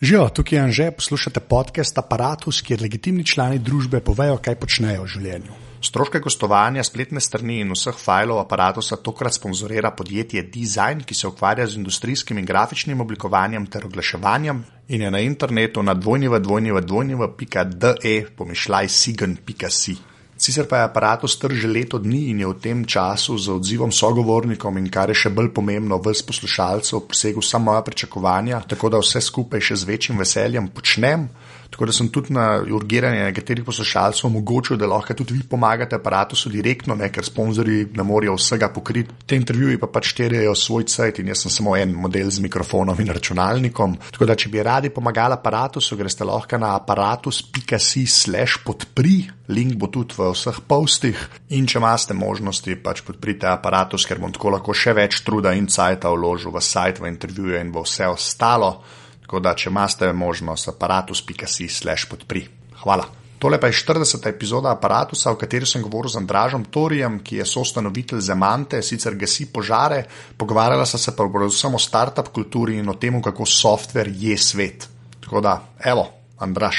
Živijo, tukaj je Anže, poslušate podcast Apparatus, kjer legitimni člani družbe povejo, kaj počnejo v življenju. Stroške gostovanja, spletne strani in vseh fajlov Apparatusa tokrat sponzorira podjetje Design, ki se ukvarja z industrijskim in grafičnim oblikovanjem ter oglaševanjem in je na internetu na www.de/sigen.si. Sicer pa je Apparatus trg že leto dni in je v tem času z odzivom sogovornikom in kar je še bolj pomembno, vrst poslušalcev presegel vsa moja pričakovanja, tako da vse skupaj še z večjim veseljem počnem. Tako da sem tudi na urgiranje nekaterih poslušalcev omogočil, da lahko tudi vi pomagate Apparatusu direktno, ker sponzorji ne morejo vsega pokriti. Te intervjuji pa pač terjajo svoj cajt in jaz sem samo en model z mikrofonom in računalnikom. Tako da, če bi radi pomagali Apparatusu, greste lahko na apparatus.si/podpri, link bo tudi v vseh postih. In če imate možnosti, pač podprite Apparatus, ker bom tako lahko še več truda in cajta vložil v sajt, v intervjuje in v vse ostalo. Tako da, če imate možnost, apparatus.si/podpri. Hvala. Tole pa je 40. epizoda Apparatusa, v kateri sem govoril z Andražom Torijem, ki je soustanovitelj Zemante, sicer gasi požare. Pogovarjala sta se pa predvsem o startup kulturi in o tem, kako software je svet. Tako da, evo, Andraž.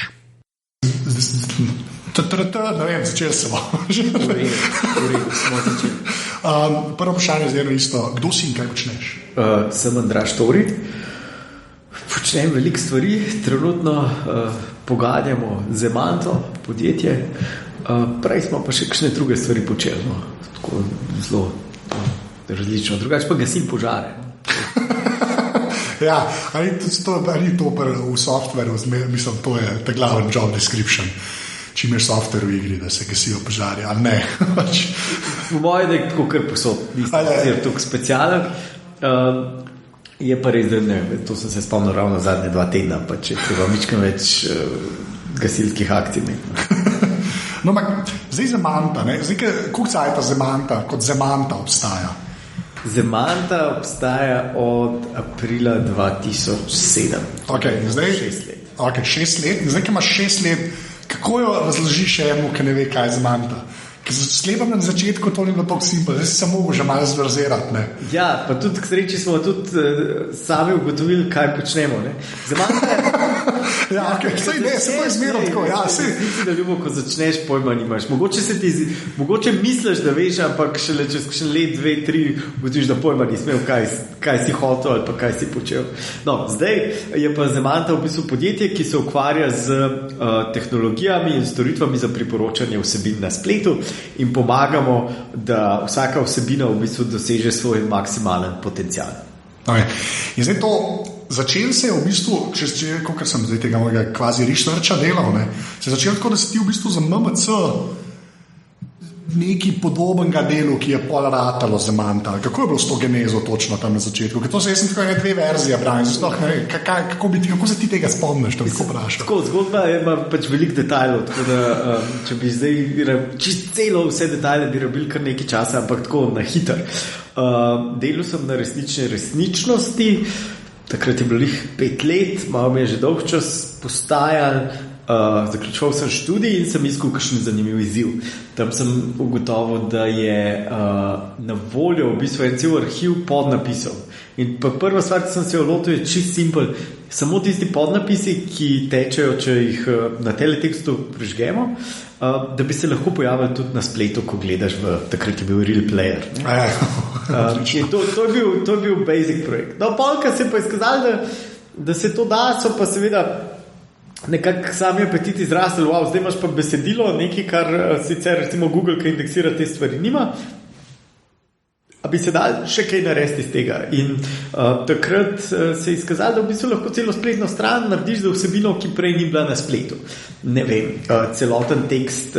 Ne vem, začeli smo. Smo začeli. Prvo vprašanje je isto. Kdo si in kaj počneš? Sem Andraž Torij. Počnem veliko stvari, trenutno poganjamo Zemanto, podjetje, prej smo pa še kakšne druge stvari počeli, no. Tako zelo različno, drugače pa gasim požare. Ja, ali to v softveru, mislim, to je ta glaven job description, če imaš software v igri, da se gasijo požari, ali ne? Po mojem, da je tako kar posod, nisem tukaj specialen. Je pa res, da ne, to sem se spomnil ravno zadnje 2 tedna, pa če treba mičkam več gasilskih akcij. No, zdaj Zemanta, zdaj koliko cajta Zemanta kot Zemanta obstaja? Zemanta obstaja od aprila 2007. Ok, zdaj 6 let. Ok, 6 let, zdaj, ki imaš 6 let, kako jo razložiš emu, ki ne ve, kaj je Zemanta? Ker slepam na začetku, to ni bilo tako simpel, zdaj si se mogel že malo zvrzirati, ne? Ja, pa tudi k sreči smo tudi sami ugotovili, kaj počnemo, ne? Zemanta je... Ja, ok, sej ne, se pa izmeril tako, ja, sej. Ti da ljubo, ko začneš, pojma nimaš. Mogoče misliš, da veš, ampak šele čez kakšen let, 2, 3 ugotoviš, da pojma nisi imel, kaj si hotel ali pa kaj si počel. No, zdaj je pa Zemanta v bistvu podjetje, ki se ukvarja z tehnologijami in storitvami za priporočanje vsebin na spletu in pomagamo, da vsaka vsebina v bistvu doseže svoj maksimalen potencial. Okay. In zdaj to, začel se je v bistvu, kot sem zdaj tega mojega kvazi researcha delal, ne, se je začel tako, da si ti v bistvu za MMC neki podobnega delu, ki je pol ratalo Zemanta. Kako je bilo s to genezo točno tam na začetku? Ker to se, jaz sem tako 2 verzije branil, kako se ti tega spomniš, da bi tako vprašal? Tako, zgodba ima pač veliko detajlov, tako da če bi zdaj čist celo vse detajle bi rabili kar nekaj časa, ampak tako na hiter. Delal sem na resničnosti, takrat je bilo 5 let, malo mi je že dolg čas postajal. Zaključoval sem študij in sem iskal kakšen zanimiv izziv. Tam sem ugotovil, da je na voljo v bistvu en cel arhiv podnapisov. In pa prva stvar, ki sem se jo lotil, je čist simpel. Samo tisti podnapisi, ki tečejo, če jih na teletekstu prižgemo, da bi se lahko pojavili tudi na spletu, ko gledaš takrat je bil Real Player. In to je bil basic projekt. No, polka se pa izkazali, da se to da, so pa seveda nekako sami apetit izrastel, wow, zdaj imaš pa besedilo, nekaj, kar sicer recimo Google, ki indeksira te stvari, nima, a bi se dal še kaj narediti iz tega. In takrat se je izkazalo, da v bistvu lahko celo spletno stran narediš za vsebino, ki prej ni bila na spletu. Ne vem, celoten tekst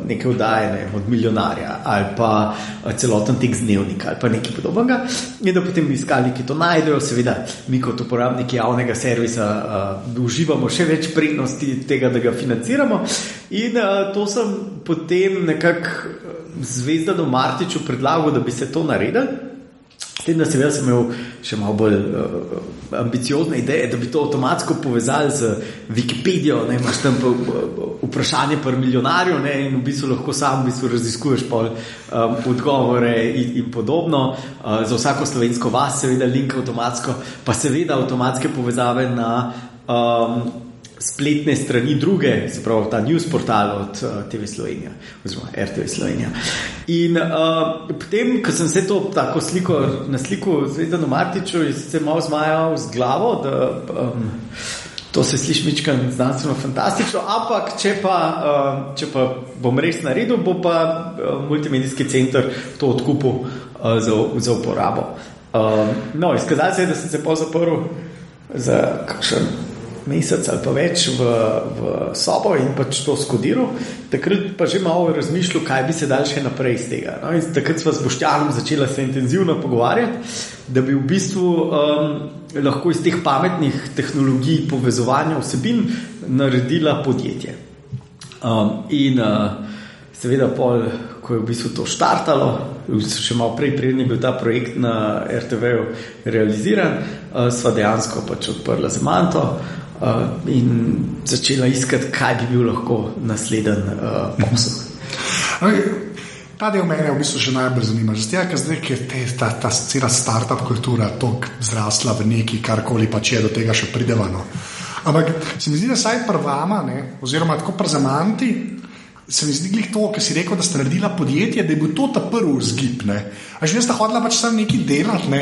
neke oddaje od Milijonarja ali pa celoten tekst Dnevnika ali pa nekaj podobnega. In da potem iskalniki to najdejo, seveda mi kot uporabniki javnega servisa uživamo še več prednosti tega, da ga financiramo. In to sem potem nekako Zvezdanu Martiču predlagal, da bi se to naredil. S tem, da seveda sem imel še malo bolj ambiciozne ideje, da bi to avtomatsko povezali z Wikipedijo, ne, imaš tam vprašanje par milijonarjev, ne, in v bistvu lahko sam v bistvu raziskuješ pol odgovore in podobno. Za vsako slovensko vas seveda link avtomatsko, pa seveda avtomatske povezave na spletne strani druge, se pravi ta news portal od TV Slovenija oziroma RTV Slovenija. In potem, ko sem se to tako na sliku Zvezdanu Martiću, se malo zmajal z glavo, da to se sliši mičkan znanstveno fantastično, ampak če pa bom res naredil, bo pa multimedijski center to odkupil za uporabo. No, izkazali se je, da sem se zaprl za kakšen mesec ali pa več v sobo in pač to skodiral. Takrat pa že malo razmišljal, kaj bi se dal še naprej iz tega. No, in takrat sva s Boštjanom začela se intenzivno pogovarjati, da bi v bistvu lahko iz teh pametnih tehnologij povezovanja vsebin naredila podjetje. Seveda pol, ko je v bistvu to štartalo, še malo prej, preden je bil ta projekt na RTV-ju realiziran, sva dejansko pač odprla Zemanto in začela iskati, kaj bi bil lahko nasleden posel. Ta del mene v bistvu še najbolj zanima. Zdaj, ker ta cela startup kultura toliko zrasla v neki karkoli pač je, do tega še pridevano. Ampak se mi zdi, da saj pri vama, oziroma tako pri Zemanti, se mi zdi glih to, ker si rekel, da ste naredila podjetje, da je bil to ta prvi vzgib. A že sta hodila pač sam nekaj delati,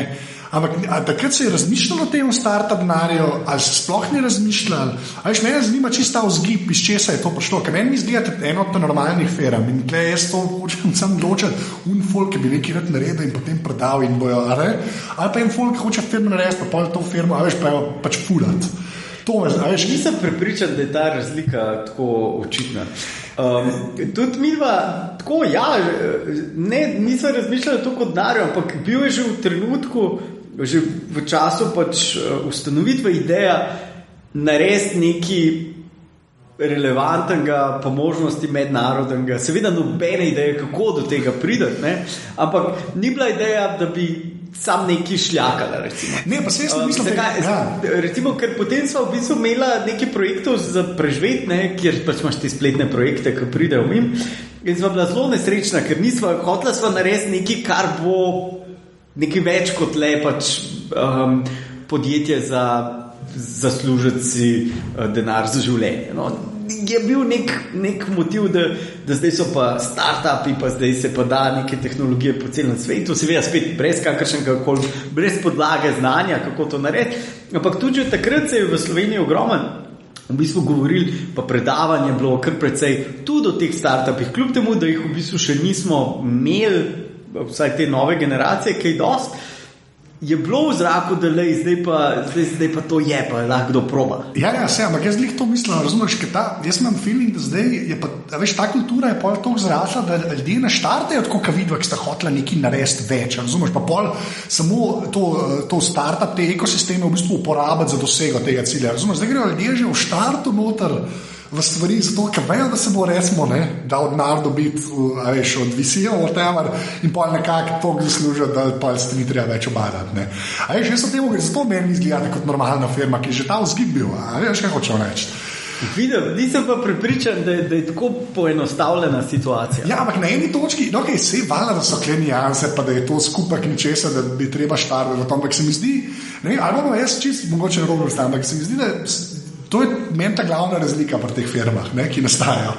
ampak takrat se je razmišljalo o tem startup denarju, ali se sploh ni razmišljalo. A veš, mene zanima čisto ta vzgib, iz česa je to prišlo, ker meni izgleda eno od normalnih firm in tukaj jaz to hočem sam ločiti, folk, ki bi nekaj rad naredil in potem prodal in bojo, ali pa folk hoče firmo narediti, pa pol to firmo, a veš, pa jo pač fulati. Nisem prepričan, da je ta razlika tako očitna. Tudi midva tako, nisem razmišljala to kot denarju, ampak bil je že v trenutku, že v času pač ustanovitve ideja narediti nekaj relevantnega, pa možnosti mednarodnega, seveda nobene ideje, kako do tega prideti, ampak ni bila ideja, da bi sam neki šljakala, recimo. Ne, pa se jaz ne mislim, recimo, ker potem sva v bistvu imela nekaj projektov za preživeti, kjer pač imaš te spletne projekte, ki pridejo mim, in sva bila zelo nesrečna, ker hotela sva narediti nekaj, kar bo nekaj več kot le pač podjetje za zaslužiti si denar za življenje. Je bil nek motiv, da zdaj so pa startupi, pa zdaj se pa da neke tehnologije po celem svetu, seveda spet brez kakršnega koli, brez podlage znanja, kako to narediti. Ampak tudi takrat se je v Sloveniji ogromno v bistvu govorili, pa predavanje bilo kar precej tudi o teh startupih, kljub temu, da jih v bistvu še nismo imeli, vsaj te nove generacije, kaj dost, je bilo v zraku, da zdaj pa to je, pa lahko kdo proba. Ja, ampak jaz glih to mislim, razumeš, jaz imam feeling, da zdaj je pa, veš, ta kultura je pol toliko zrasla, da ljudje ne štartajo tako, kot vidva, ki sta hotela nekaj narediti več, razumeš, pa pol samo to startup, te ekosisteme v bistvu uporabiti za dosego tega cilja, razumeš, zdaj grejo ljudje že v štartu noter v stvari, zato ker vejo, da se bo resmo, da od denar dobiti, veš, od visijo, whatever, in pol nekako toliko zaslužijo, da pol se ni treba več obadati, A veš, jaz o tem, zato meni izgleda kot normalna firma, ki je že ta vzgib bil, a veš, kaj hočem reči. Vidim, nisem pa prepričan, da je tako poenostavljena situacija. Ja, ampak na eni točki, se valjda, da so klenijanse, pa da je to skupek ničesa, da bi treba štartati, ampak se mi zdi, ali bomo jaz čist, mogoče narobe vstam, ampak se mi zdi, da to je meni ta glavna razlika pri teh firmah, ki nastajajo.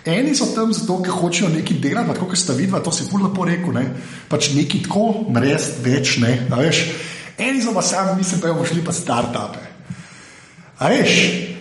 Eni so tam zato, ker hočejo nekaj delati, tako kot sta vidva, to si ful lepo rekel, pač nekaj tako narediti več, a veš. Eni so pa sami mislim, da bomo šli pa startupe. A veš,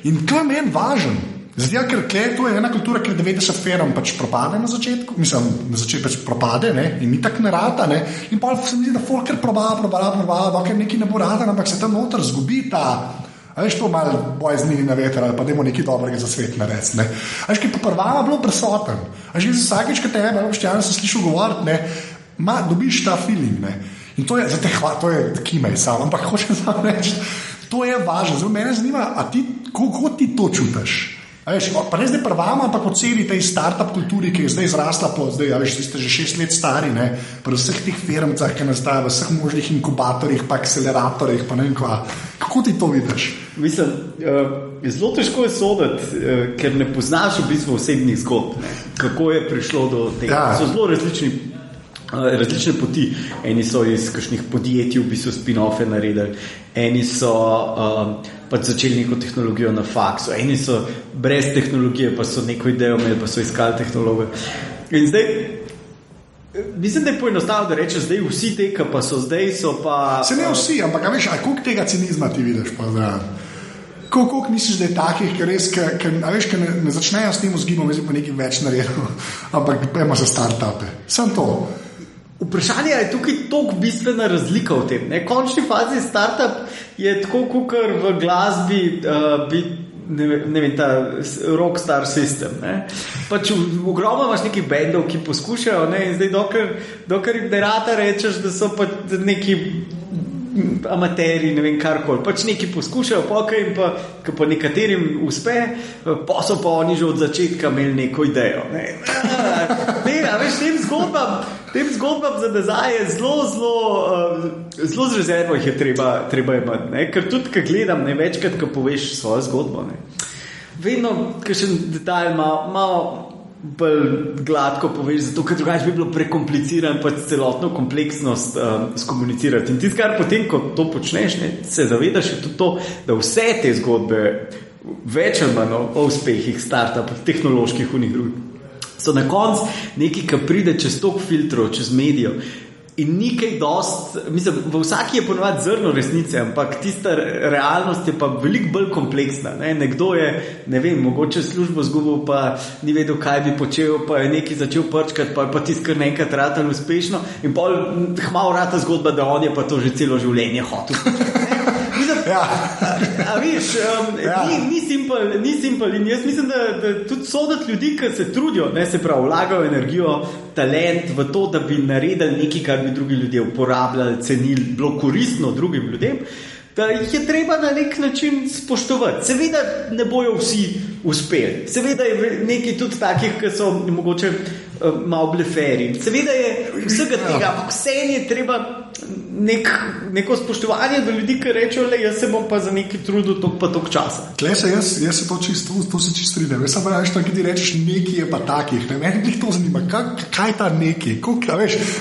in to je meni važen. Zdaj, ker to je ena kultura, ker 90 firm pač propade na začetku, na začetku pač propade, in ni tako ne rata, in pa se mi zdi, da folk ker proba, dokaj nekaj ne bo rata, ampak se tam noter zgubi ta. A veš, to malo boj znili na veter, ali pa dajmo nekaj dobrega za svet narediti. A veš, ki pa prvama bilo prisoten. A veš, vsakeč, ko tebe, Boštjan, sem slišal govoriti, dobiš ta feeling. In to je, to je kimej sam, ampak hočem samo reči, to je važno. Zdaj, mene zanima, kako ti to čutiš? A veš, pa ne zdaj prvama, ampak po celi tej startup kulturi, ki je zdaj zrasla zdaj, a veš, ste že 6 let stari, pri vseh teh firmcah, ki nastajajo, v vseh možnih inkubatorjih, pa akceleratorjih, pa ne vem kva. Kako ti to vidiš? Mislim, zelo težko je soditi, ker ne poznaš v bistvu osebnih zgodb, kako je prišlo do tega. So zelo različni različne poti. Eni so iz kakšnih podjetij v bistvu spin-offe naredili, eni so pač začeli neko tehnologijo na faksu, eni so brez tehnologije, pa so neko idejo imeli, pa so iskali tehnologijo. In zdaj, mislim, da je poenostavljeno, da rečeš, zdaj vsi te, ki pa so zdaj, so pa... Se ne vsi, ampak veš, koliko tega cinizma ti vidiš pa zraven? Koliko misliš, da je takih, ki res, ki ne začnejo s tem vzgibom, jaz bi pa nekaj več naredil, ampak pojmo za start-upe. Sem to. Vprašanje je tukaj toliko bistvena razlika v tem. V končni fazi startup je tako, kakor v glasbi ne vem, ta rockstar system. Pač ogromno imaš nekih bendov, ki poskušajo, in zdaj dokler jim ne rata rečeš, da so pač neki amateri, ne vem, karkoli. Pač neki poskušajo, ko pa nekaterim uspe, pa so pa oni že od začetka imeli neko idejo. Tem zgodbam za nazaj je zelo z rezervo jih je treba imati. Ker tudi, ko gledam, večkrat, ko poveš svojo zgodbo, vedno kakšen detalj malo bolj gladko poveš, zato ker drugače bi bilo prekompliciran pač celotno kompleksnost skomunicirati. In tisto, kar potem, ko to počneš, se zavedaš je tudi to, da vse te zgodbe več ali manj o uspehih startupov, tehnoloških unih drugih, so na koncu nekaj, ki pride čez toliko filtrov, čez medijev. In nekaj dost, mislim, v vsaki je ponovadi zrno resnice, ampak tista realnost je pa veliko bolj kompleksna. Nekdo je, ne vem, mogoče službo zgubil, pa ni vedel, kaj bi počel, pa je nekaj začel prčkati, pa je pa tisto kar nekaj ratal uspešno in pol hmalo rata zgodba, da on je pa to že celo življenje hotel. A veš, ni simpel in jaz mislim, da tudi sodati ljudi, ki se trudijo, se pravi, vlagajo energijo, talent v to, da bi naredili nekaj, kar bi drugi ljudje uporabljali, cenili, bilo koristno drugim ljudem, da jih je treba na nek način spoštovati. Seveda ne bojo vsi uspeli. Seveda je nekaj tudi takih, ki so mogoče malo bleferi. Seveda je vsega tega, ampak vseeno je treba neko spoštovanje do ljudi, ki rečejo, jaz se bom pa za nekaj trudil toliko pa toliko časa. Tle se jaz se to se čisto strinjam. Jaz samo rečem, ki ti rečeš, nekaj je pa takih. Meni jih to zanima. Kaj je ta nekaj?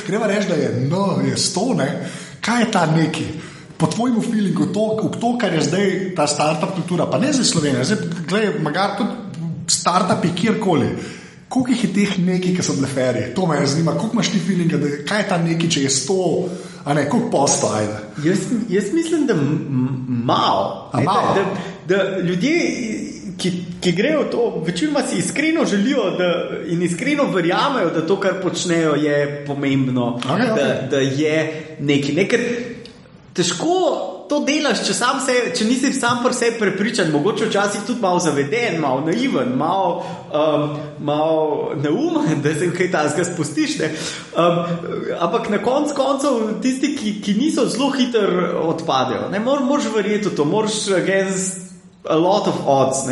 Greva reči, da je je 100, kaj je ta nekaj? Po tvojemu feelingu, to, kar je zdaj ta startup kultura, pa ne za Slovenijo, zdaj, gledaj, magar tudi startupi kjerkoli, koliko jih je teh nekaj, ki so bleferi? To me zanima, koliko imaš ti feelinga, kaj je ta nekaj, če je 100, a ne, koliko posto, ajde? Jaz mislim, da malo. Da ljudje, ki grejo to, večinoma si iskreno želijo in iskreno verjamejo, da to, kar počnejo, je pomembno, da je nekaj. Težko to delaš, če nisi sam pri sebi prepričan, mogoče včasih tudi malo zaveden, malo naiven, malo neumen, da se kaj takega spustiš. Ampak na koncev tisti, ki niso zelo hitro odpadejo. Moraš verjeti v to, moraš against a lot of odds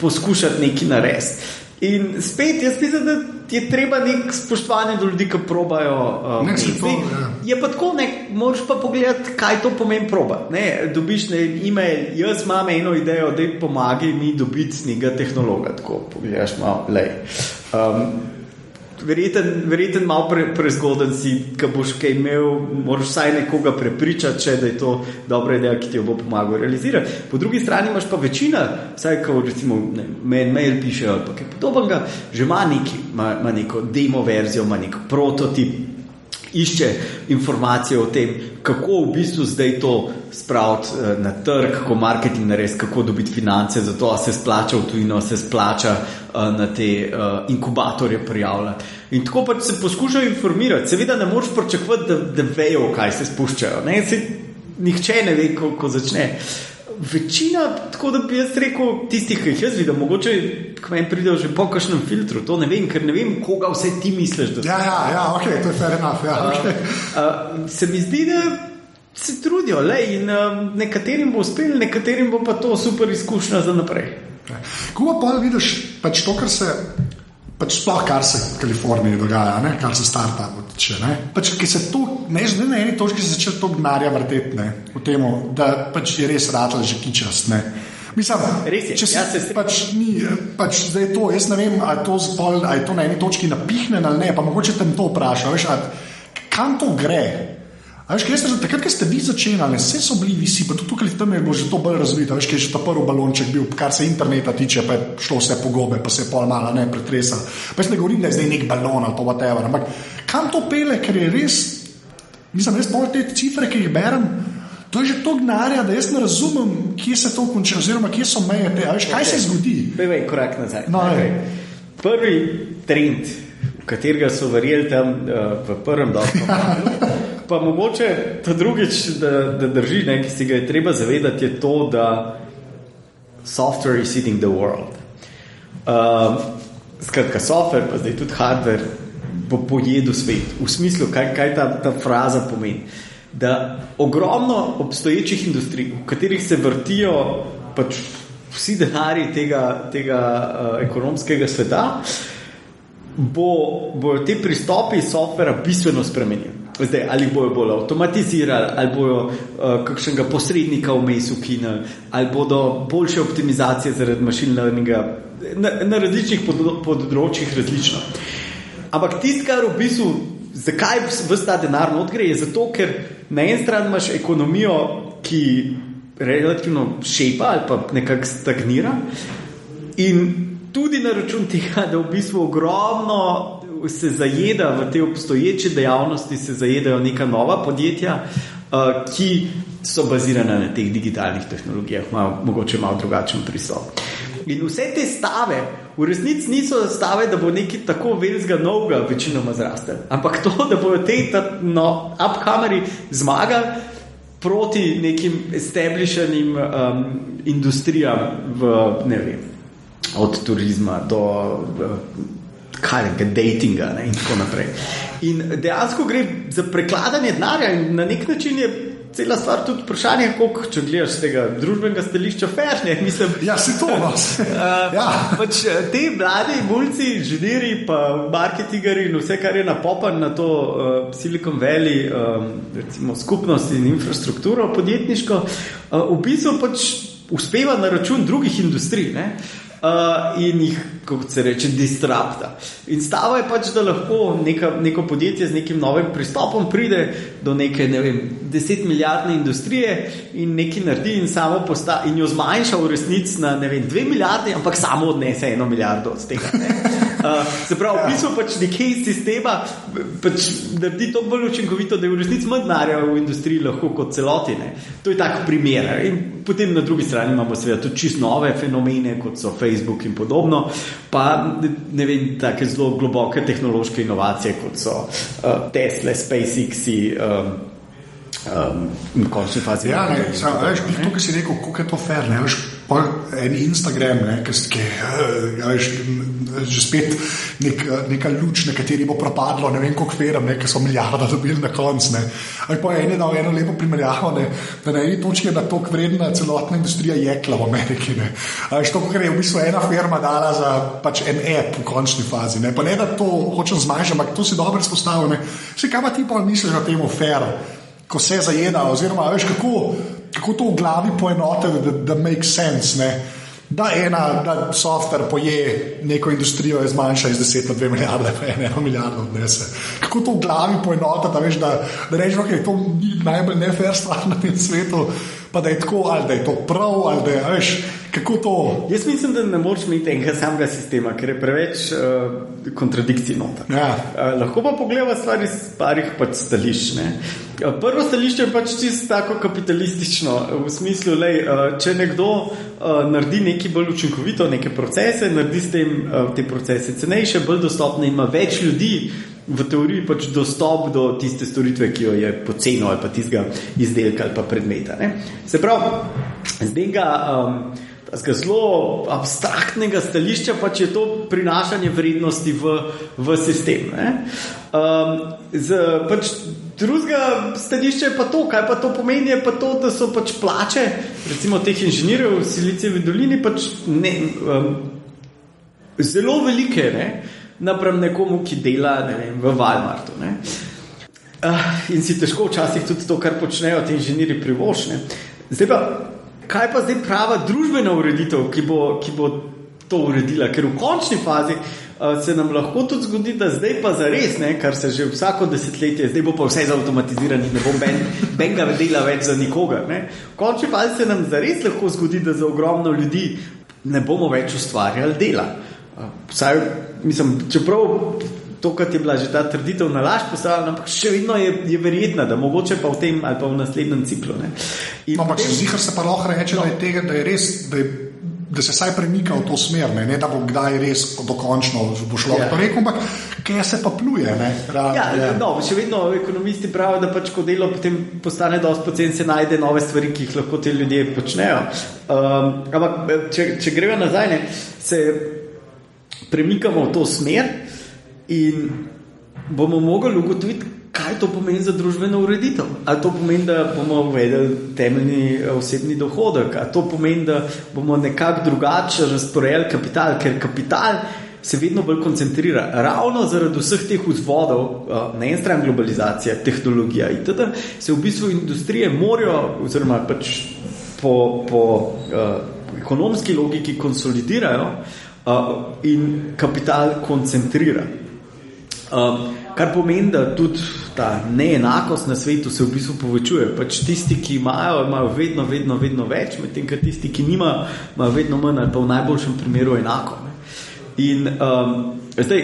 poskušati nekaj narediti. In spet, jaz mislim, da je treba nek spoštovanje do ljudi, ki probajo. Je pa tako, moraš pa pogledati, kaj to pomeni probati. Dobiš e-mail, jaz imam eno idejo, da pomagaj mi dobiti nekega tehnologa. Tako pogledaš malo, verjeten malo prezgoden si, ki boš kaj imel, moraš vsaj nekoga prepričati, da je to dobra ideja, ki ti jo bo pomagal realizirati. Po drugi strani imaš pa večina, vsaj ko recimo mail piše ali pa kaj podobnega, že ima neko demo verzijo, ima nek prototip, išče informacije o tem, kako v bistvu zdaj to spraviti na trg, kako marketing narediti, kako dobiti finance, zato se splača v tujino, se splača na te inkubatorje prijavljati. In tako pač se poskušajo informirati. Seveda ne moreš pričakovati, da vejo, kaj se spuščajo. Nihče ne ve, ko začne. Večina, tako da bi jaz rekel, tistih, ki jih jaz vidim, mogoče k meni pridejo že po kakšnem filtru, to ne vem, ker ne vem, koga vse ti misliš. Ok, to je fair enough. Se mi zdi, da se trudijo, in nekaterim bo uspel, nekaterim bo pa to super izkušnja za naprej. Ko pa vidiš pač to, kar se sploh kar se v Kaliforniji dogaja, kar se startupov tiče, ki se to, na eni točki se začel to gnarja vrteti v temu, da pač je res ratla že kičast, Mislim, res je. Če zdaj to, jaz ne vem, ali je to na eni točki napihnjeno ali ne, pa mogoče te to vprašam, kam to gre? Takrat, ko ste vi začenali, vse so bili visi, pa tudi tukaj tam je bilo že to bolj razvito, kaj je že ta prvi balonček bil, kar se interneta tiče, pa je šlo vse po gobe, pa se je pol malo pretresal. Pa jaz ne govorim, da je zdaj nek balon ali pa whatever, ampak kam to pele, ker je res, mislim, res pol te cifre, ki jih berem, to je že to gnarja, da jaz ne razumem, kje se to konča, oziroma kje so meje te, kaj se zgodi? Bej, korak nazaj. No, prvi trend, v katerega so verjeli tam v prvem dotkom, pa mogoče ta drugič, da drži, ki si ga je treba zavedati, je to, da software is eating the world. Skratka, software, pa zdaj tudi hardware, bo pojedel svet. V smislu, kaj ta fraza pomeni? Da ogromno obstoječih industrij, v katerih se vrtijo pač vsi denarji tega ekonomskega sveta, bojo te pristopi softvera bistveno spremenili. Zdaj, ali bojo bolj avtomatizirali, ali bojo kakšnega posrednika vmes ukinili, ali bodo boljše optimizacije zaradi machine learninga na različnih področjih različno. Ampak tisto, kar v bistvu, zakaj ves ta denar not gre, je zato, ker na en stran imaš ekonomijo, ki relativno šepa ali pa nekako stagnira in tudi na račun tega, da v bistvu ogromno se zajeda v te obstoječe dejavnosti, se zajedajo neka nova podjetja, ki so bazirana na teh digitalnih tehnologijah, mogoče malo drugačen pristop. In vse te stave v resnici niso stave, da bo nekaj tako velikega novega večinoma zrastel, ampak to, da bojo te upcomeri zmagali proti nekim establishanim industrijam v, ne vem, od turizma do datinga in tako naprej. In dejansko gre za prekladanje denarja in na nek način je cela stvar tudi vprašanje, koliko, če gledaš z tega družbenega stališča, fair, ne? Mislim, ja, si to vas. Ja. Pač te mladi mulci, inženirji, pa marketingeri in vse, kar je napopan na to Silicon Valley, recimo skupnost in infrastrukturo podjetniško, v bistvu pač uspeva na račun drugih industrij, ne? In jih, kako se reče, disrupta. In stava je pač, da lahko neko podjetje z nekim novim pristopom pride do neke, ne vem, 10 milijardne industrije in nekaj naredi in samo in jo zmanjša v resnici na, ne vem, 2 milijarde, ampak samo odnese 1 milijardo od tega. Se pravi, v bistvu pač nekaj sistema pač naredi to bolj učinkovito, da je v resnici manj denarja v industriji lahko kot celoti. Ne? To je tak primer. In potem na drugi strani imamo seveda tudi čisto nove fenomene, kot so Facebook in podobno, pa ne vem, take zelo globoke tehnološke inovacije, kot so Tesla, SpaceX-i, v končni fazi. Ja, ne, veš, to, ki si rekel, koliko je to fair, ne, veš, en Instagram, ne, veš, že spet neka luč, na kateri bo propadlo, ne vem, koliko firm, ki so milijarda dobili na konc, ne. Ali pa je dal eno lepo primerjavo, ne, da na eni točki je da toliko vredna celotna industrija jekla v Ameriki, ne. Veš, to, kar je v bistvu ena firma dala za pač en app v končni fazi, ne, pa ne, da to hočem zmanjšati, ampak to si dobro izpostavil, ne. Vse, kaj pa ti pa misliš o temu fair, ko se zajeda, oziroma, veš, kako to v glavi poenote, da make sense, ne. Da software poje neko industrijo je zmanjša iz 10 na 2 milijarde, pa 1 milijardo odnese. Kako to v glavi poenotati, veš, da reči, ok, to je najbolj nefair stvar na tem svetu, pa da je tako, ali da je to prav, ali da je, veš, kako to... Jaz mislim, da ne moreš imeti enega samega sistema, ker je preveč kontradikcij noter. Ja. Lahko pa pogledamo stvar iz parih pač stališč, ne. Prvo stališče je pač čisto tako kapitalistično, v smislu, če nekdo naredi nekaj bolj učinkovito, neke procese, naredi s tem te procese cenejše, bolj dostopne, ima več ljudi, v teoriji pač dostop do tiste storitve, ki jo je poceno ali pa tistega izdelka ali pa predmeta. Ne? Se pravi, z tega zelo abstraktnega stališča pač je to prinašanje vrednosti v sistem. Ne? Pač drugega stališča je pa to, kaj pa to pomeni, je pa to, da so pač plače, recimo teh inženirjev v Silicijevi dolini, pač zelo velike, ne? Napram nekomu, ki dela, ne vem, v Walmartu. Ne? In si težko včasih tudi to, kar počnejo ti inženirji privoščne. Zdaj pa, kaj pa zdaj prava družbena ureditev, ki bo to uredila, ker v končni fazi se nam lahko tudi zgodi, da zdaj pa zares, ne, kar se že vsako desetletje, zdaj bo pa vse zautomatizirano, ne bo benga dela več za nikogar. Ne. V končni fazi se nam zares lahko zgodi, da za ogromno ljudi ne bomo več ustvarjali dela. Vsaj, mislim, čeprav tokrat je bila že ta trditev na laž postavljena, ampak še vedno je verjetna, da mogoče pa v tem ali pa v naslednjem ciklu. Ne. Ampak zihar se pa lahko reče, da je res, da se saj premika v to smer, ne da bo kdaj res dokončno bo šlo to rekel, ampak kaj se pa pluje, ne? Še vedno ekonomisti pravijo, da pač ko delo potem postane dosti pocen, se najde nove stvari, ki jih lahko te ljudje počnejo. Ampak če greva nazaj, ne, se premikamo v to smer in bomo mogli ugotoviti, kaj to pomeni za družbeno ureditev. Ali to pomeni, da bomo uvedeli temeljni osebni dohodek, ali to pomeni, da bomo nekako drugače razporejali kapital, ker kapital se vedno bolj koncentrira. Ravno zaradi vseh teh vzvodov, na en stran globalizacija, tehnologija itd., se v bistvu industrije morajo, oziroma pač po ekonomski logiki konsolidirajo in kapital koncentrira. Kar pomeni, da tudi ta neenakost na svetu se v bistvu povečuje. Pač tisti, ki imajo vedno več, medtem ko tisti, ki imajo vedno manj, ali pa v najboljšem primeru enako. Ne. In zdaj,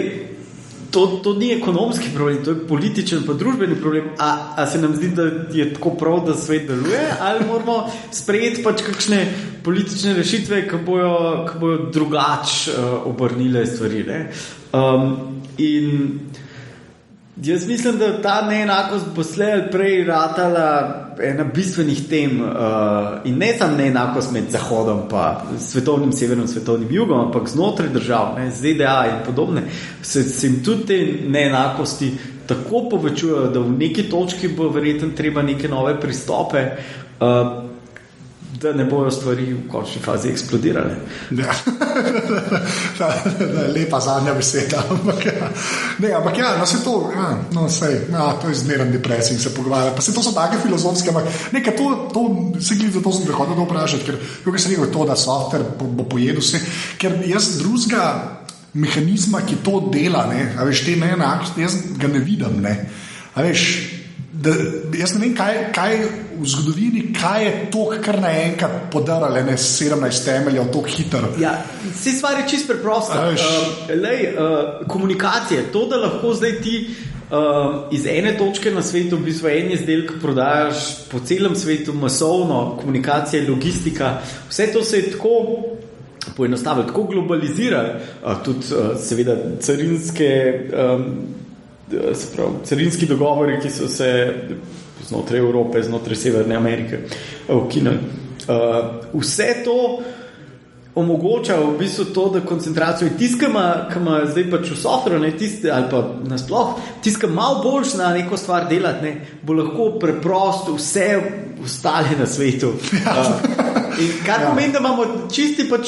to ni ekonomski problem, to je političen pa družbeni problem. A se nam zdi, da je tako prav, da svet deluje, ali moramo sprejeti pač kakšne politične rešitve, ki bojo drugače obrnile stvari. Ne. In jaz mislim, da ta neenakost bo slej ali prej ratala ena bistvenih tem in ne samo neenakost med Zahodom pa svetovnim severom, svetovnim jugom, ampak znotraj držav, ne, ZDA in podobne, se jim tudi te neenakosti tako povečujejo, da v neki točki bo verjetno treba neke nove pristope, da ne bojo stvari v končni fazi eksplodirale. Ja. Lepa zadnja beseda. Ampak ja, no se to, to je zmeren depresij se pogovarja. Pa se to so take filozofske, ampak nekaj to se glede, zato sem prihodil to vprašati, ker kako se rekel to, da software bo pojedel vse, ker jaz drugega mehanizma, ki to dela, ne, a veš, te neenakosti, jaz ga ne vidim, ne. A veš, jaz ne vem, kaj v zgodovini, kaj je to, kar naenkrat podarale 17 temeljev, to hitro. Ja, vse stvar je čisto preprosta. Komunikacije, to, da lahko zdaj ti iz ene točke na svetu v bistvu en izdelek prodajaš po celem svetu masovno, komunikacija, logistika, vse to se je tako poenostavilo, tako globalizira, tudi seveda carinski dogovori, ki so se znotraj Evrope, znotraj Severne Amerike ukinili. Vse to omogoča v bistvu to, da koncentracijo tiskama, ki ima zdaj pač v software, ali pa nasploh, tiskam malo boljš na neko stvar delati, ne, bo lahko preprosto vse ostale na svetu. In kar pomeni, da imamo čisti pač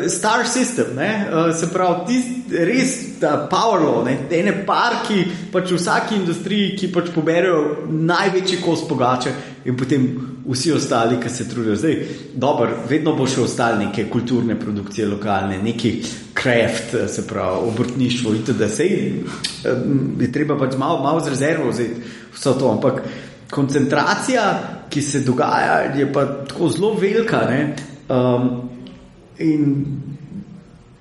star system, ne? Se pravi, res ta power law, ne? Ene parki pač v vsaki industriji, ki pač poberejo največji kos pogače in potem vsi ostali, ki se trudijo. Zdaj, dobro, vedno bo še ostali neke kulturne produkcije lokalne, neki craft, se pravi, obrtništvo itd. Sej je treba pač malo z rezervo vzeti vse to, ampak koncentracija, ki se dogaja, je pa tako zelo velika, ne? In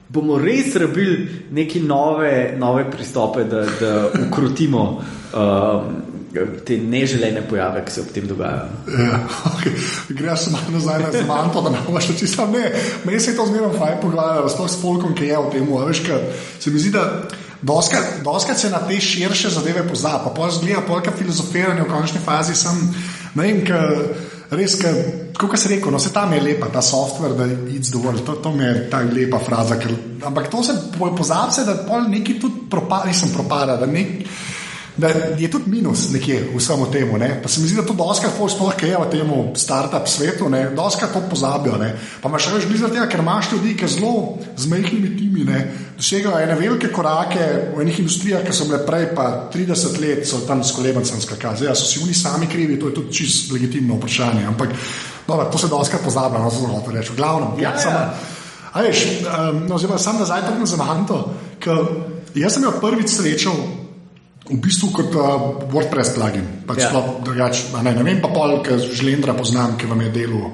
bomo res rabili neke nove pristope, da ukrotimo te neželene pojave, ki se ob tem dogajajo. Ja, okay. Grejo se malo nazaj na zamanto, da ne boš čisto ne. Meni se je to zmerno fajn pogledalo, sploh s polkom, ki je v tem, veš, ker se mi zdi, da doskrat se na te širše zadeve pozna, pa pol zgleda polka filozofiranja v končni fazi sem, ne vem, res, kako se rekel, no se tam je lepa, ta software, da it's the world, to mi je ta lepa fraza, ampak to se pozabi se, da pol neki tudi propada, da je tudi minus nekje v vsemu temu, ne? Pa se mi zdi, da to doskrat sploh kaj je v temu startup svetu, ne? Doskrat to pozabijo, ne? Pa imaš več blizu tega, ker imaš ljudi, ki zelo z majhnimi timi, ne, dosegajo ene velike korake v enih industrijah, ki so bile prej pa 30 let so tam s kolebancem skakali. Zdaj, so si oni sami krivi, to je tudi čisto legitimno vprašanje, ampak Dobar, to se doskrat pozablja, no, zelo hoče reči. V glavnem, a veš, sam nazaj tako na Zamanto, ker jaz sem jo prvič srečal v bistvu kot WordPress plugin. Pač drugač, ne vem pa pol, ker Žlendra poznam, ki vam je delal,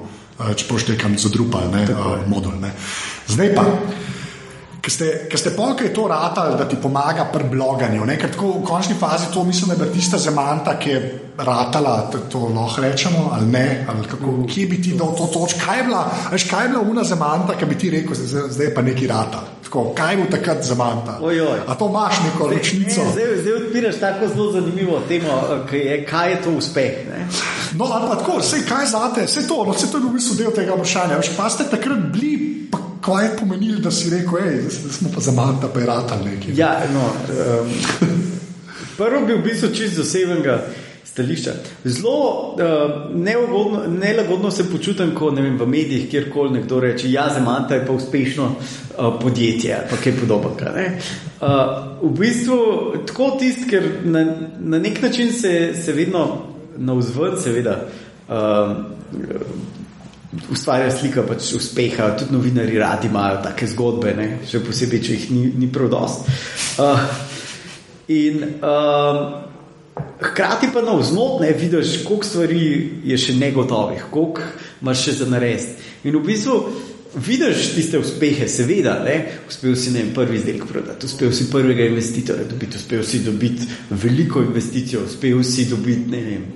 čeprav štekam za Drupal, modul. Ne. Zdaj pa, ker ste pol, kaj je to ratali, da ti pomaga pri bloganju, ne? Ker tako v končni fazi to mislim, da je tista Zamanta, ki je ratala, to lahko rečemo, ali ne, ali kako, kje bi ti dal to točko, kaj je bila una Zamanta, ki bi ti rekel, zdaj je pa neki ratal. Tako, kaj je bil takrat Zamanta? A to imaš neko ročnico? Zdaj odpiraš tako zelo zanimivo temo, kaj je to uspeh, ne? No, ali pa tako, sej kaj zate, sej to je v bistvu del tega vprašanja, pa ste takrat bili, pa kaj je pomenili, da si rekel, da smo pa Zamanta, pa je ratal nekaj. Ja, no, prvo bi v bistvu čisto zasebnega stališča. Zelo nelagodno se počutim, ko ne vem, v medijih kjerkoli nekdo reče, Zamanta je pa uspešno podjetje, pa kaj podobnega. V bistvu tako tisti, ker na nek način se vedno navzven seveda ustvarja slika pač uspeha, tudi novinarji radi imajo take zgodbe, ne? Še posebej, če jih ni prav dosti. Hkrati pa navznot vidiš, koliko stvari je še negotovih, koliko imaš še za narediti. In v bistvu vidiš tiste uspehe, seveda, uspel si prvi izdelek prodati, uspel si prvega investitorja dobiti, uspel si dobiti veliko investicijo, uspel si dobiti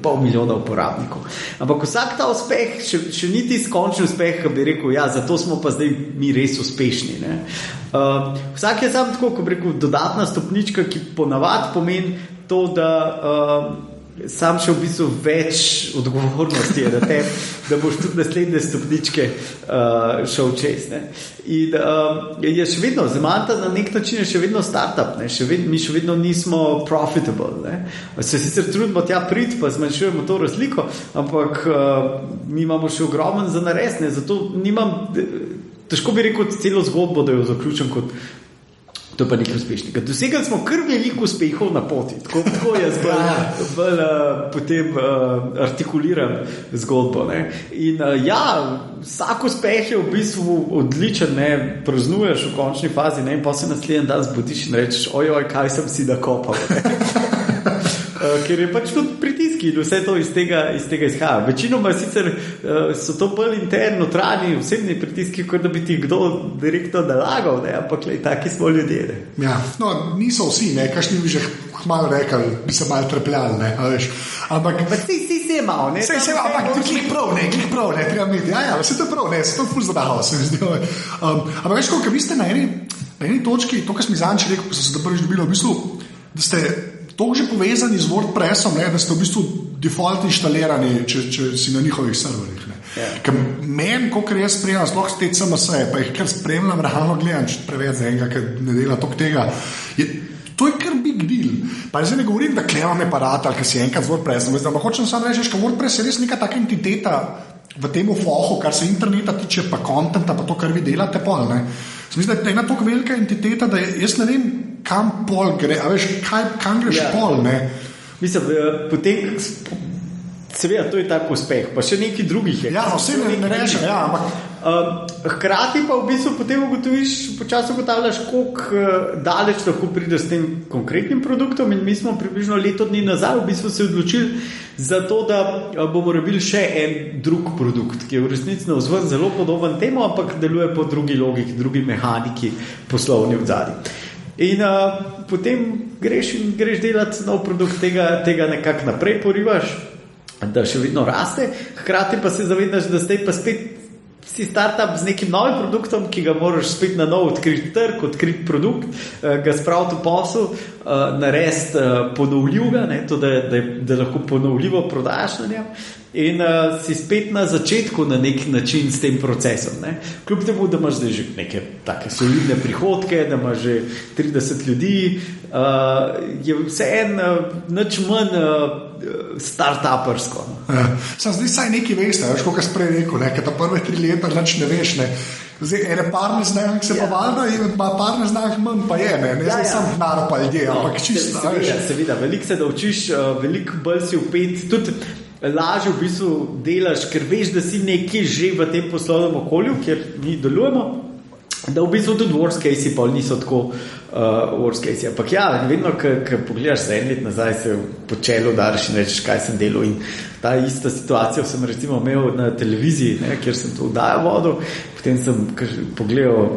500,000 uporabnikov. Ampak vsak ta uspeh še ni tisti končni uspeh, ki bi rekel, zato smo pa zdaj mi res uspešni. Ne? Vsak je sam tako, ko bi rekel, dodatna stopnička, ki ponavadi pomeni to, da sam še v bistvu več odgovornosti je, da boš tudi naslednje stopničke šel čez. Ne? In je še vedno, Zamanta na nek način je še vedno startup, ne? Mi še vedno nismo profitable. Ne? Se sicer trudimo tja priti, pa zmanjšujemo to razliko, ampak mi imamo še ogromen za narediti, zato težko bi rekel celo zgodbo, da jo zaključim kot to je pa nekaj uspešnega. Dosegali smo kar veliko uspehov na poti. Tako jaz bolj potem artikuliram zgodbo. Ne? In vsak uspeh je v bistvu odličen, ne? Praznuješ v končni fazi, ne? In pa se naslednji dan zbudiš in rečeš, ojoj, kaj sem si nakopal. Ker je pač tudi pritiski in vse to iz tega izhaja. Večinoma sicer so to bolj interni, notranji, osebni pritiski, kot da bi ti kdo direktno nalagal, ne? Ampak taki smo ljudje. Ne? Ja, no, niso vsi, kakšni bi že malo rekli, bi se malo trepljali, ne, veš. Ampak si se malo, ne? Se ampak ti glih prav, ne, treba imeti. Ja, vse to prav, ne, se to ful zabaval, se mi zdi. Ampak veš, koliko vi ste na eni točki, to, kar sem mi zanjič rekel, ko sem se prvič dobila, v bistvu, da ste to že povezani z WordPressom, ne, da ste v bistvu default inštalirani, če si na njihovih serverjih. Ker meni, kolikor jaz spremljam, sploh s te CMS-je, pa jih kar spremljam, realno gledam, če preveč za enega, ker ne dela toliko tega, to je kar big deal. Pa zdaj ne govorim, da klema me parata, ali ker si enkrat z WordPressom, ampak hočem samo reči, ker WordPress je res neka taka entiteta v tem fohu, kar se interneta tiče, pa contenta, pa to, kar vi delate pol, ne. Mislim, da je ena toliko velika entiteta, da jaz ne vem, kam pol gre, a veš, kam greš pol, ne? Mislim, potem, seveda, to je tak uspeh, pa še neki drugih je. Ja, vse ne rečem, ampak hkrati pa v bistvu potem ugotoviš, počasi ugotavljaš, koliko daleč lahko prideš s tem konkretnim produktom in mi smo približno leto dni nazaj v bistvu se odločili za to, da bomo rabili še en drug produkt, ki je v resnici navzven zelo podoben temu, ampak deluje po drugi logiki, drugi mehaniki poslovni odzadnji. In potem greš delati nov produkt, tega nekako naprej porivaš, da še vedno raste, hkrati pa se zavedaš, da zdaj pa spet si startup z nekim novim produktom, ki ga moraš spet na novo odkriti trg, odkriti produkt, ga spraviti v posel, narediti ponovljivega, to, da lahko ponovljivo prodajaš na njem. In si spet na začetku na nek način s tem procesom. Ne? Kljub temu, da imaš zdaj že neke take solidne prihodke, da imaš že 30 ljudi, je vseeno nič manj start-upersko. Ja. Zdaj saj nekaj veste, veš, koliko si prej rekel, ker ta prve 3 leta nič ne veš. Ne? Zdaj, ene par neznank se pa valjda in par neznank manj pa je, ne zdaj sam denar pa ljudje, ampak čisto. Seveda, veliko se naučiš, veliko bolj si vpet, tudi lažje v bistvu delaš, ker veš, da si nekje že v tem poslovnem okolju, kjer mi delujemo, da v bistvu tudi worst case pa niso tako worst case. Ampak ja, vedno, ko pogledaš za en let nazaj, se po čelu udariš in rečeš, kaj sem delal. In ta ista situacija sem recimo imel na televiziji, ne, kjer sem to vdajo vodil, potem sem pogledal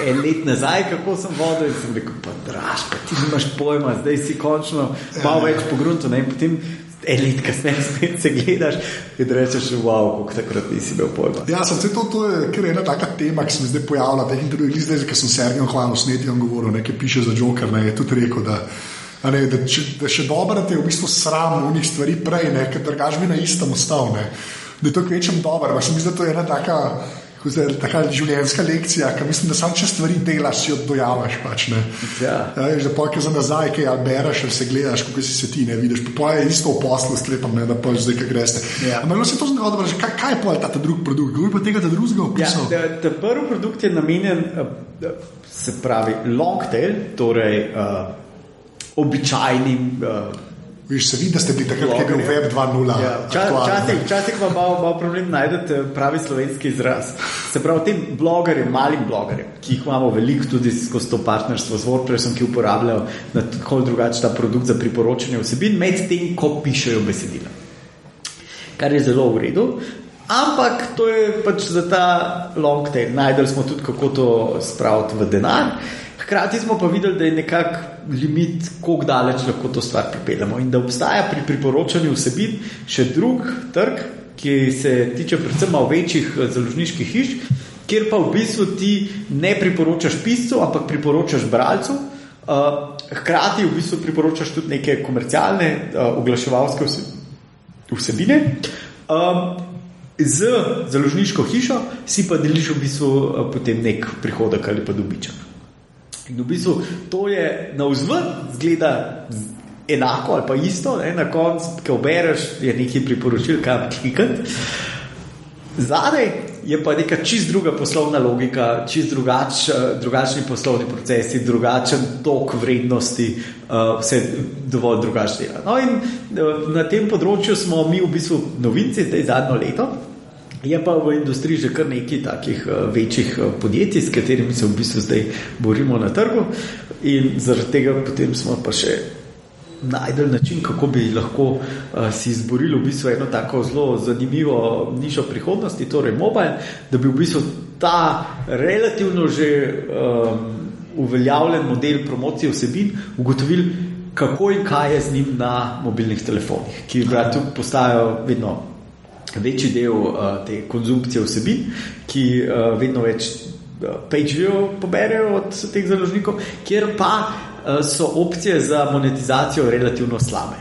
en let nazaj, kako sem vodil in sem rekel, pa draž, pa ti nimaš pojma, zdaj si končno malo več pogrunto, ne, in potem en let kasneje spet se gledaš in rečeš, wow, koliko takrat nisi imel pojma. Ja, to je kar ena taka tema, ki se mi zdaj pojavlja v teh intervjujih, zdaj, ker sem Sergejem Hvalosnetjem govoril, nekaj piše za Joker, ne, je tudi rekel, da še dobro te je v bistvu sram unih stvari prej, ne, ker drugač bi na istem ostal, ne, da je to kvečem dobro, pa se mi zdi, da to je ena taka življenjska lekcija, ker mislim, da sam če stvari delaš, si jo dojavaš pač, ne. Ja. Da pojke za nazaj, kaj beraš, ali se gledaš, kako si se ti, ne, vidiš, pa je isto v poslu sklepam, ne, da pojš zdaj, kaj greste. Ja. Ampak se to zgodilo, že kaj je pol ta drug produkt? Kako bi pa tega drugega opisal? Ja, ta prvi produkt je namenjen, se pravi, long tail, torej običajnim Viš, se vidi, da ste bili takrat, ki je bil Web 2.0. Ja, včasih ima malo problem najdete pravi slovenski izraz. Se pravi, tem blogerjem, malim blogerjem, ki jih imamo veliko tudi skozi to partnerstvo z WordPressom, ki uporabljajo na tako drugače ta produkt za priporočanje vsebin, med tem, ko pišejo besedila. Kar je zelo v redu. Ampak to je pač za ta long tail. Najdeli smo tudi, kako to spraviti v denar. Hkrati smo pa videli, da je nekak limit, koliko daleč lahko to stvar pripeljamo in da obstaja pri priporočanju vsebin še drug trg, ki se tiče predvsem malo večjih založniških hiš, kjer pa v bistvu ti ne priporočaš piscu, ampak priporočaš bralcu, hkrati v bistvu priporočaš tudi neke komercialne oglaševalske vsebine. Z založniško hišo si pa deliš v bistvu potem nek prihodek ali pa dobiček. In v bistvu to je navzven zgleda enako ali pa isto, ne? Na koncu, ko bereš, je nekaj priporočil, kam klikati. Zadaj je pa neka čist druga poslovna logika, čist drugačni poslovni procesi, drugačen tok vrednosti, vse dovolj drugače dela. No in na tem področju smo mi v bistvu novinci, zdaj zadnjo leto. Je pa v industriji že kar nekaj takih večjih podjetij, s katerimi se v bistvu zdaj borimo na trgu in zaradi tega potem smo pa še najdel način, kako bi lahko si izborili v bistvu eno tako zelo zanimivo nišo prihodnosti, torej mobile, da bi v bistvu ta relativno že uveljavljen model promocije vsebin ugotovili, kako in kaj je z njim na mobilnih telefonih, ki tudi postajajo vedno večji del te konzumpcije vsebin, ki vedno več page view poberejo od teh založnikov, kjer pa so opcije za monetizacijo relativno slabe.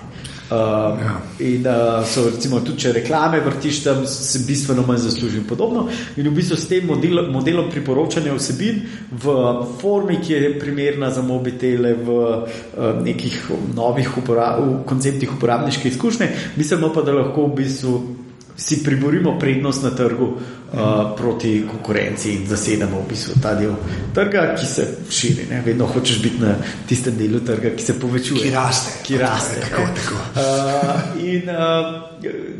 In so recimo tudi, če reklame vrtiš tam, se bistveno manj zasluži in podobno. In v bistvu s tem modelom priporočanja vsebin v formi, ki je primerna za mobitele, v nekih novih konceptih uporabniške izkušnje, mislimo pa, da lahko v bistvu si priborimo prednost na trgu proti konkurenci in zasedamo v bistvu ta del trga, ki se širi. Ne? Vedno hočeš biti na tistem delu trga, ki se povečuje. Ki raste. Tako. In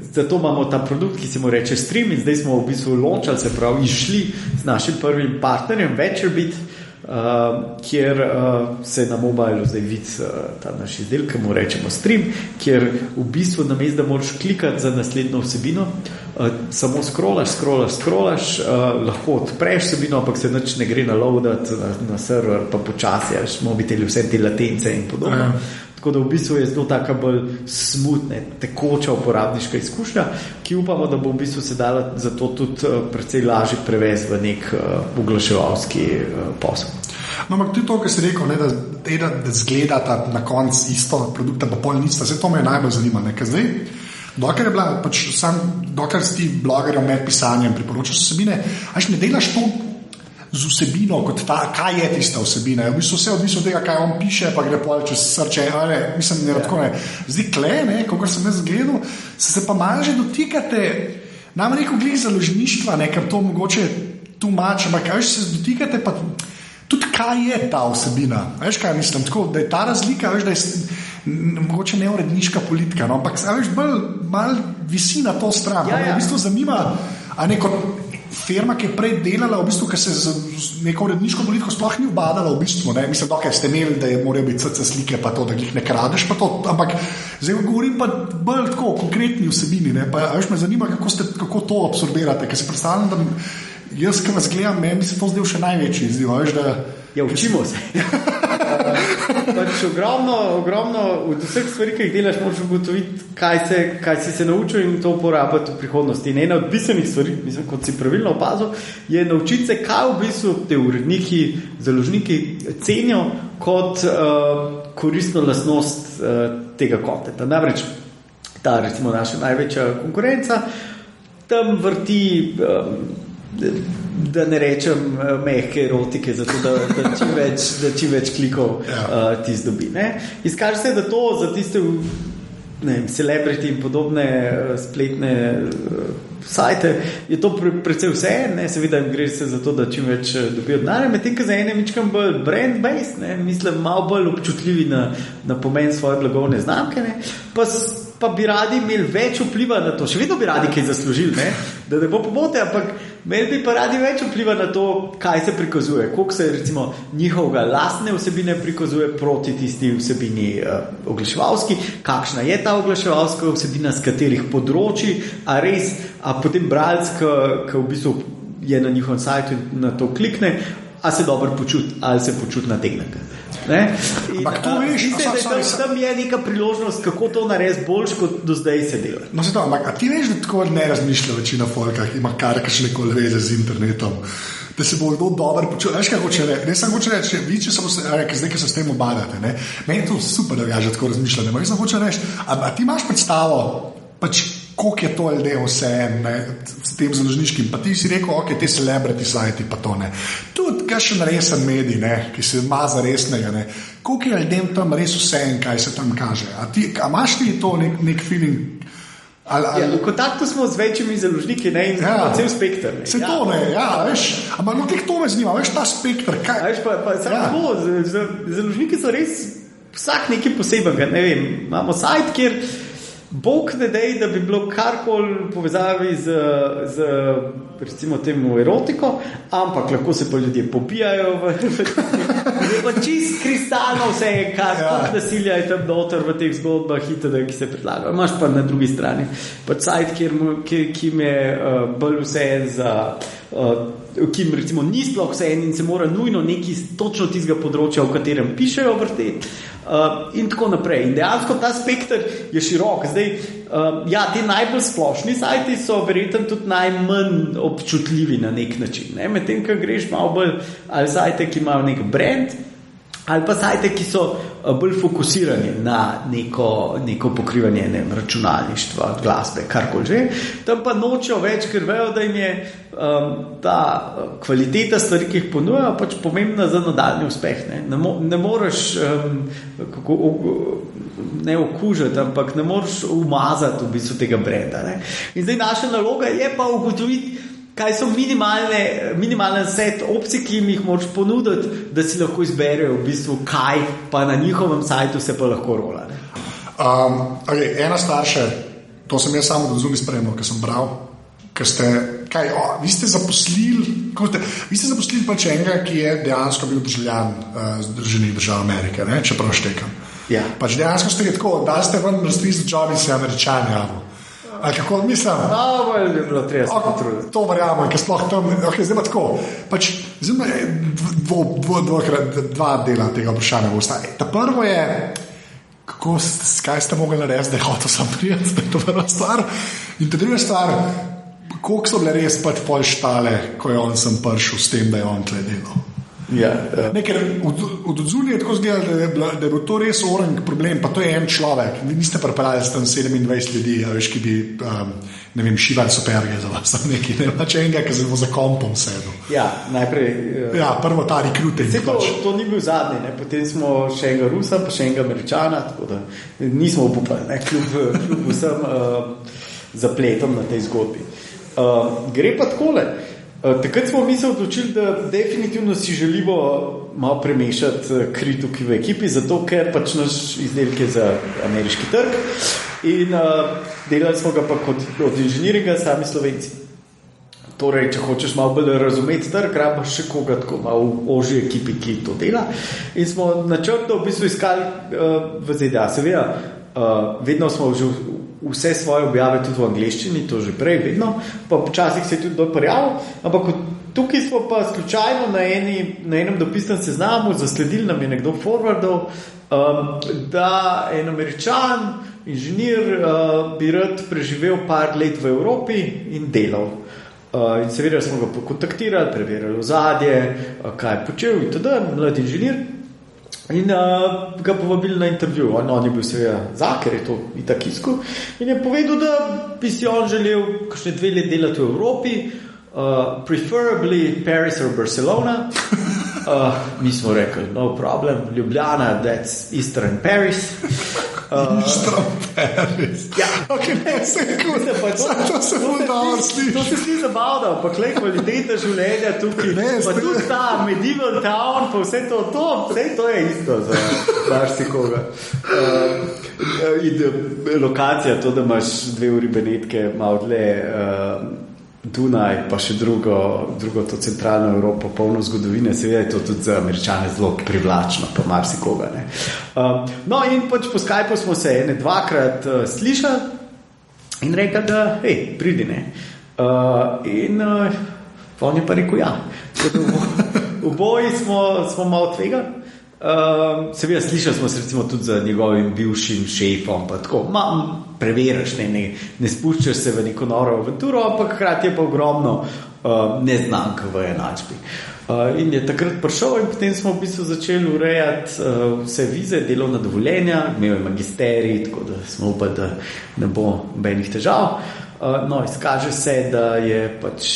zato imamo ta produkt, ki se mu reče Stream in zdaj smo v bistvu launchali, se pravi, išli z našim prvim partnerjem VentureBeat, kjer se na mobilu zdaj vidi ta naš izdelek, ki mu rečemo Stream, kjer v bistvu namesto, da moraš klikati za naslednjo vsebino, samo scrollaš, lahko odpreš vsebino, ampak se nič ne gre naloadati na server, pa počasi, mobiteli, vse te latence in podobno. Tako da v bistvu je zelo taka bolj smutna, tekoča uporabniška izkušnja, ki upamo, da bo v bistvu se dala zato tudi precej lažje prevesti v nek oglaševalski posel. No, ampak tudi to, kar si rekel, ne, da zgledata na koncu isto produkta, pa pol nista, vse to me je najbolj zanima. Ker zdaj, dokler si ti blogerjem med pisanjem priporočaš vsebine, až ne delaš to z vsebino, kot ta, kaj je tista vsebina. Je v bistvu vse odvisno od tega, kaj on piše, pa gre pol čez srče. Mislim, da tako ne. Zdaj kle, kako sem jaz gledal, se pa malo že dotikate, nam rekel glih založništva, ker to mogoče tumač, ampak kaj se dotikate, pa tudi kaj je ta vsebina. Veš, kaj mislim, tako, da je ta razlika, veš, da je mogoče ne uredniška politika, no, ampak veš, bolj visi na to stran. Ja, ja. V bistvu zanima, a neko firma, ki je prej delala, v bistvu, ki se z neko uredniško politiko sploh ni ubadala, v bistvu, ne, mislim, da ste imeli, da morajo biti CC slike, pa to, da jih ne kradeš, pa to, ampak zdaj govorim pa bolj tako o konkretni vsebini, ne, pa veš, me zanima, kako to absorbirate, ker si predstavljam, da jaz, ki vas gledam, meni se to zdel še največji izziv, veš, da... Ja, učimo se. Pač ogromno od vseh stvari, ki jih delaš, moraš ugotoviti, kaj si se naučil in to uporabiti v prihodnosti. In ena od bistvenih stvari, mislim, kot si pravilno opazil, je naučiti se, kaj v bistvu te uredniki, založniki cenijo kot koristno lastnost tega kontenta. Namreč ta, recimo, naša največja konkurenca tam vrti da ne rečem mehke erotike, zato da čim več klikov tisti dobi. Izkaže se, da to za tiste celebrity in podobne spletne sajte je to precej vse, seveda gre se za to, da čim več dobijo denarja, medtem ko za ene mičkam bolj brand-based, mislim, malo bolj občutljivi na pomen svoje blagovne znamke, pa bi radi imeli več vpliva na to, še vedno bi radi kaj zaslužili, da ne bo pomote, ampak imeli bi pa radi več vpliva na to, kaj se prikazuje, koliko se recimo njihovega lastne vsebine prikazuje proti tisti vsebini oglaševalski, kakšna je ta oglaševalska vsebina, z katerih področji, a potem bralec, ki v bistvu je na njihovem sajtu in na to klikne, a se dobro počuti, ali se počuti nategnega. Ampak to veš, tam je neka priložnost, kako to narediti boljš, kot do zdaj se dela. No, se to, ampak a ti veš, da tako ne razmišlja večina folka, ima kakšne koli veze z internetom, da se bo kdo dobro počutil. Veš, kaj hoče reči? Ne sem hoče reči, vi, če zdaj, ki se s tem obadate, meni je to super, da ga že tako razmišljate, ampak jaz sem hoče reči, a ti imaš predstavo, pač koliko je to ljudje vse s tem založniškim, pa ti si rekel, ok, te celebrity sajti, pa to ne. Tudi kakšen resen medij, ki se ima za resnega, koliko je ljudem tam res vse in kaj se tam kaže. A imaš ti to nek feeling? V kontaktu smo z večjimi založniki in imamo cel spektr. Se to veš, ampak to me zanima, veš ta spektr. Veš, pa samo založniki so res vsak nekaj posebnega, ne vem, imamo sajt, kjer Bog ne dej, da bi bilo karkoli povezavi z recimo temu erotiko, ampak lahko se pa ljudje pobijajo je pa čist kristalno vse, koliko nasilja je tam noter v teh zgodbah ki se predlagajo. Imaš pa na drugi strani pač sajt, ki me bolj vse za ki recimo ni sploh vse in se mora nujno neki točno tistega področja, v katerem pišejo vrteti in tako naprej. In dejansko ta spektr je širok. Zdaj, ti najbolj splošni sajti so verjetno tudi najmanj občutljivi na nek način. Medtem, ko greš malo bolj ali sajte, ki imajo nek brand, ali pa sajte, ki so bolj fokusirani na neko pokrivanje računalništva, glasbe, karkoli že, tam pa nočejo več, ker vejo, da jim je ta kvaliteta stvari, ki jih ponujajo, pač pomembna za nadaljnji uspeh. Ne moreš ne okužiti, ampak ne moreš umazati v bistvu tega brenda. In zdaj naša naloga je pa ugotoviti, kaj so minimalen set opcij, ki jih moraš ponuditi, da si lahko izberejo v bistvu kaj, pa na njihovem sajtu se pa lahko rola. Ena stvar še, to sem jaz samo do zunaj spremljal, ker sem bral, vi ste zaposlili pač enega, ki je dejansko bil državljan Združenih držav Amerike, čeprav štekam. Ja. Pač dejansko ste tako, da ste vam razpisali job in se Američani javili. Ali kako mislim? Je bilo 30 potruditi. To verjamem, ker sploh tam, zdaj pa tako, pač dva dela tega vprašanja bo ostali. Ta prvo je, kaj ste mogli narediti, da je hotel sam prijeti, da je to prva stvar. In ta druga stvar, koliko so bile res pač pol štale, ko je on sem prišel s tem, da je on tle delal. Ker od odzunaj je tako zgledal, da je bil to res oren problem, pa to je en človek, vi niste pripeljali tam 27 ljudi, ki bi šivali superge za vas, pač enega, ki se bo za kompom sedel. Najprej prvo ta rekruting. To ni bil zadnji, potem smo še enega Rusa, pa še enega Američana, tako da nismo upali, kljub vsem zapletom na tej zgodbi. Gre pa takole. Takrat smo mi se odločili, da definitivno si želimo malo premešati kri tukaj v ekipi, zato ker pač naš izdelek je za ameriški trg in delali smo ga pa od inženiringa sami Slovenci. Torej, če hočeš malo bolj razumeti trg, rabaš še koga tako malo v ožji ekipi, ki to dela. In smo načrtno v bistvu iskali v ZDA. Seveda, vedno smo že vse svoje objave tudi v angleščini, to že prej, vedno, pa včasih se je tudi doparjalo, ampak tukaj smo pa slučajno na enem dopisnem seznamu zasledili, nam je nekdo forwardal, da en Američan, inženir, bi rad preživel par let v Evropi in delal. In seveda smo ga pokontaktirali, preverjali ozadje, kaj je počel in tudi mlad inženir in ga povabili na intervju. On je bil seveda za, ker je to itak iskal in je povedal, da bi si on želel kakšne 2 let delati v Evropi, preferably Paris or Barcelona. Mi smo rekli, no problem, Ljubljana, that's Eastern Paris. Eastern Paris. Ja, okay, ne, to se bolj dobro sliši. To se sli zabavno, pa klej kvaliteta življenja tukaj, pa tudi ta medieval town, pa vse to je isto za marsikoga. In lokacija, to, da imaš 2 uri Benetke, malo dlje, Dunaj, pa še drugo to centralno Evropo, polno zgodovine, seveda je to tudi za Američane zelo privlačno, pa marsikoga, ne. No, in pač po Skypeu smo se 1-2krat slišali in rekli, da hej, pridi, ne. In on je pa rekel, ja. V boji smo malo tvegali. Seveda slišali smo se recimo tudi za njegovim bivšim šefom, pa tako, preveriš, ne spuščaš se v neko noro avanturo, ampak hkrati je pa ogromno neznank v enačbi. In je takrat prišel in potem smo v bistvu začeli urejati vse vize, delovna dovoljenja, imel je magisterij, tako da smo upali, da ne bo nobenih težav. No, izkaže se, da je pač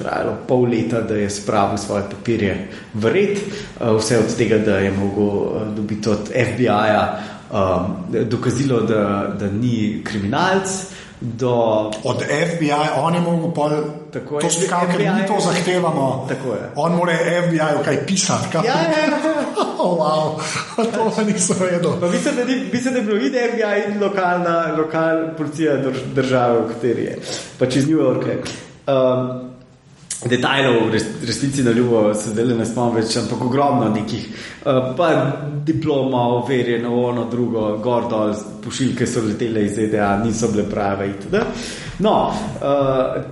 trajalo pol leta, da je spravil svoje papirje v red, vse od tega, da je mogel dobiti od FBI-ja dokazilo, da ni kriminalc, od FBI, on je mogel pol to skakati, ker mi to zahtevamo. Tako je. On mora FBI-ju kaj pisati. Ja. Wow, to pa nisem vedel. Mislim, da je bilo ide FBI in lokalna policija države, v kateri je. Pač iz New Yorka. Detajlov resnici na ljubo se zdaj ne spomnim več, ampak ogromno nekih, pa diploma, overjeno, ono drugo, gor dol, pošiljke so letele iz ZDA, niso bile prave itd. No,